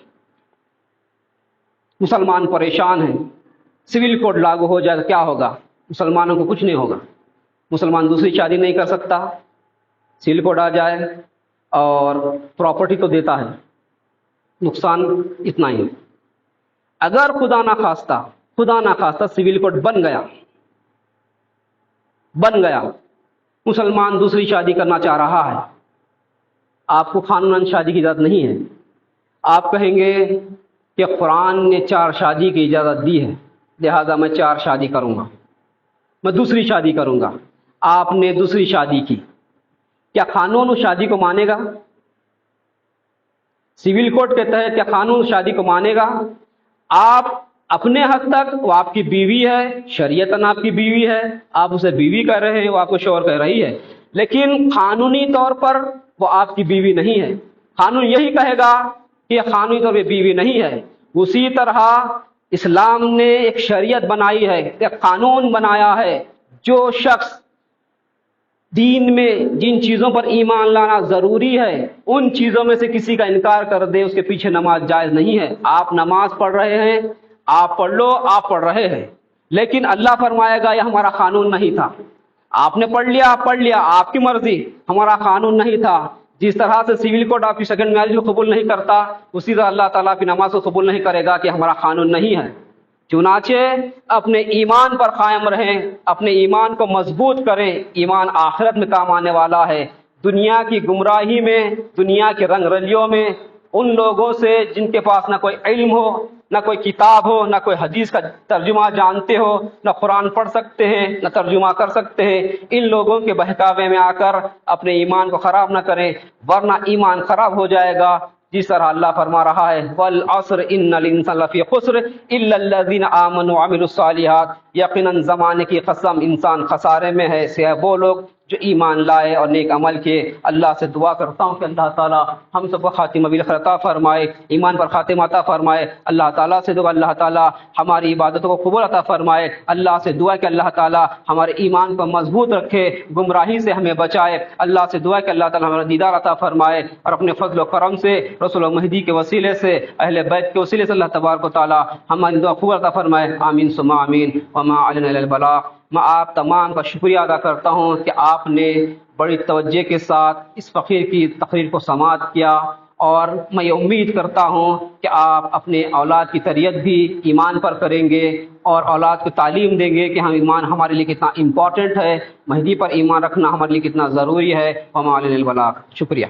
S3: مسلمان پریشان ہیں، سول کوڈ لاگو ہو جائے تو کیا ہوگا؟ مسلمانوں کو کچھ نہیں ہوگا، مسلمان دوسری شادی نہیں کر سکتا، سول کوڈ آ جائے اور پراپرٹی تو دیتا ہے، نقصان اتنا ہی ہے۔ اگر خدا نخواستہ سول کوڈ بن گیا مسلمان دوسری شادی کرنا چاہ رہا ہے، آپ کو قانوناً شادی کی اجازت نہیں ہے، آپ کہیں گے کہ قرآن نے 4 شادی کی اجازت دی ہے لہذا میں 4 شادی کروں گا، میں دوسری شادی کروں گا۔ آپ نے دوسری شادی کی، کیا قانون اس شادی کو مانے گا؟ سول کوڈ کے تحت کیا قانون شادی کو مانے گا؟ آپ اپنے حد تک وہ آپ کی بیوی ہے، شریعتاً آپ کی بیوی ہے، آپ اسے بیوی کہہ رہے ہیں، وہ آپ کو شوہر کہہ رہی ہے، لیکن قانونی طور پر وہ آپ کی بیوی نہیں ہے۔ قانون یہی کہے گا کہ یہ قانونی طور پہ بیوی نہیں ہے۔ اسی طرح اسلام نے ایک شریعت بنائی ہے، ایک قانون بنایا ہے، جو شخص دین میں جن چیزوں پر ایمان لانا ضروری ہے ان چیزوں میں سے کسی کا انکار کر دے اس کے پیچھے نماز جائز نہیں ہے۔ آپ نماز پڑھ رہے ہیں، آپ پڑھ لو، آپ پڑھ رہے ہیں، لیکن اللہ فرمائے گا یہ ہمارا قانون نہیں تھا، آپ نے پڑھ لیا، آپ پڑھ لیا، آپ کی مرضی، ہمارا قانون نہیں تھا۔ جس طرح سے سول کوڈ آپ کی سیکنڈ میرج کو قبول نہیں کرتا اسی طرح اللہ تعالیٰ کی نماز کو قبول نہیں کرے گا کہ ہمارا قانون نہیں ہے۔ چنانچہ اپنے ایمان پر قائم رہیں، اپنے ایمان کو مضبوط کریں، ایمان آخرت میں کام آنے والا ہے۔ دنیا کی گمراہی میں، دنیا کے رنگ رلیوں میں ان لوگوں سے جن کے پاس نہ کوئی علم ہو، نہ کوئی کتاب ہو، نہ کوئی حدیث کا ترجمہ جانتے ہو، نہ قرآن پڑھ سکتے ہیں، نہ ترجمہ کر سکتے ہیں، ان لوگوں کے بہکاوے میں آ کر اپنے ایمان کو خراب نہ کریں ورنہ ایمان خراب ہو جائے گا۔ جس طرح اللہ فرما رہا ہے والعصر ان الانسان لفی خسر الا الذین آمنوا وعملوا الصالحات، یقیناً زمانے کی قسم انسان خسارے میں ہے سوائے وہ لوگ جو ایمان لائے اور نیک عمل کیے۔ اللہ سے دعا کرتا ہوں کہ اللہ تعالیٰ ہم سب کو خاتمہ بالخیر عطا فرمائے، ایمان پر خاتمہ عطا فرمائے۔ اللہ تعالیٰ سے دعا اللہ تعالیٰ ہماری عبادتوں کو قبول عطا فرمائے۔ اللہ سے دعا کہ اللہ تعالیٰ ہمارے ایمان کو مضبوط رکھے، گمراہی سے ہمیں بچائے۔ اللہ سے دعا کہ اللہ تعالیٰ ہمارا دیدار عطا فرمائے اور اپنے فضل و کرم سے رسول مہدی کے وسیلے سے، اہل بیت کے وسیلے سے اللہ تبارک و تعالیٰ ہماری دعا قبول عطا فرمائے۔ آمین ثم آمین۔ وما علینا الا البلاغ۔ میں آپ تمام کا شکریہ ادا کرتا ہوں کہ آپ نے بڑی توجہ کے ساتھ اس فقیر کی تقریر کو سماعت کیا، اور میں یہ امید کرتا ہوں کہ آپ اپنے اولاد کی تربیت بھی ایمان پر کریں گے اور اولاد کو تعلیم دیں گے کہ ہم ایمان ہمارے لیے کتنا امپورٹنٹ ہے، مہدی پر ایمان رکھنا ہمارے لیے کتنا ضروری ہے۔ وما علینا الا البلاغ۔ شکریہ۔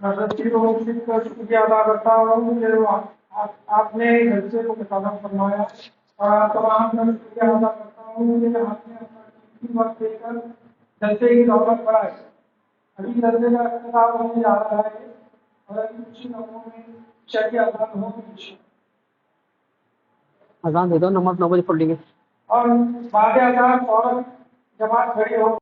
S1: حضرت کی روشنی کا شکریہ ادا کرتا ہوں کہ آپ نے جلسے کو مکمل فرمایا، اور آپ تمام کا شکریہ ادا کرتا ہوں کہ آپ نے اپنا قیمتی وقت دے کر جلسے کی دعوت بڑھائی۔ ابھی جلسے کا اختتام ہونے جا رہا ہے اور ابھی کچھ لوگوں میں شرعی اذان ہوگی،
S3: اذان دے دو، نماز 9 بجے پڑھ لیں گے،
S1: اور بعد اذان فوراً جماعت کھڑی ہو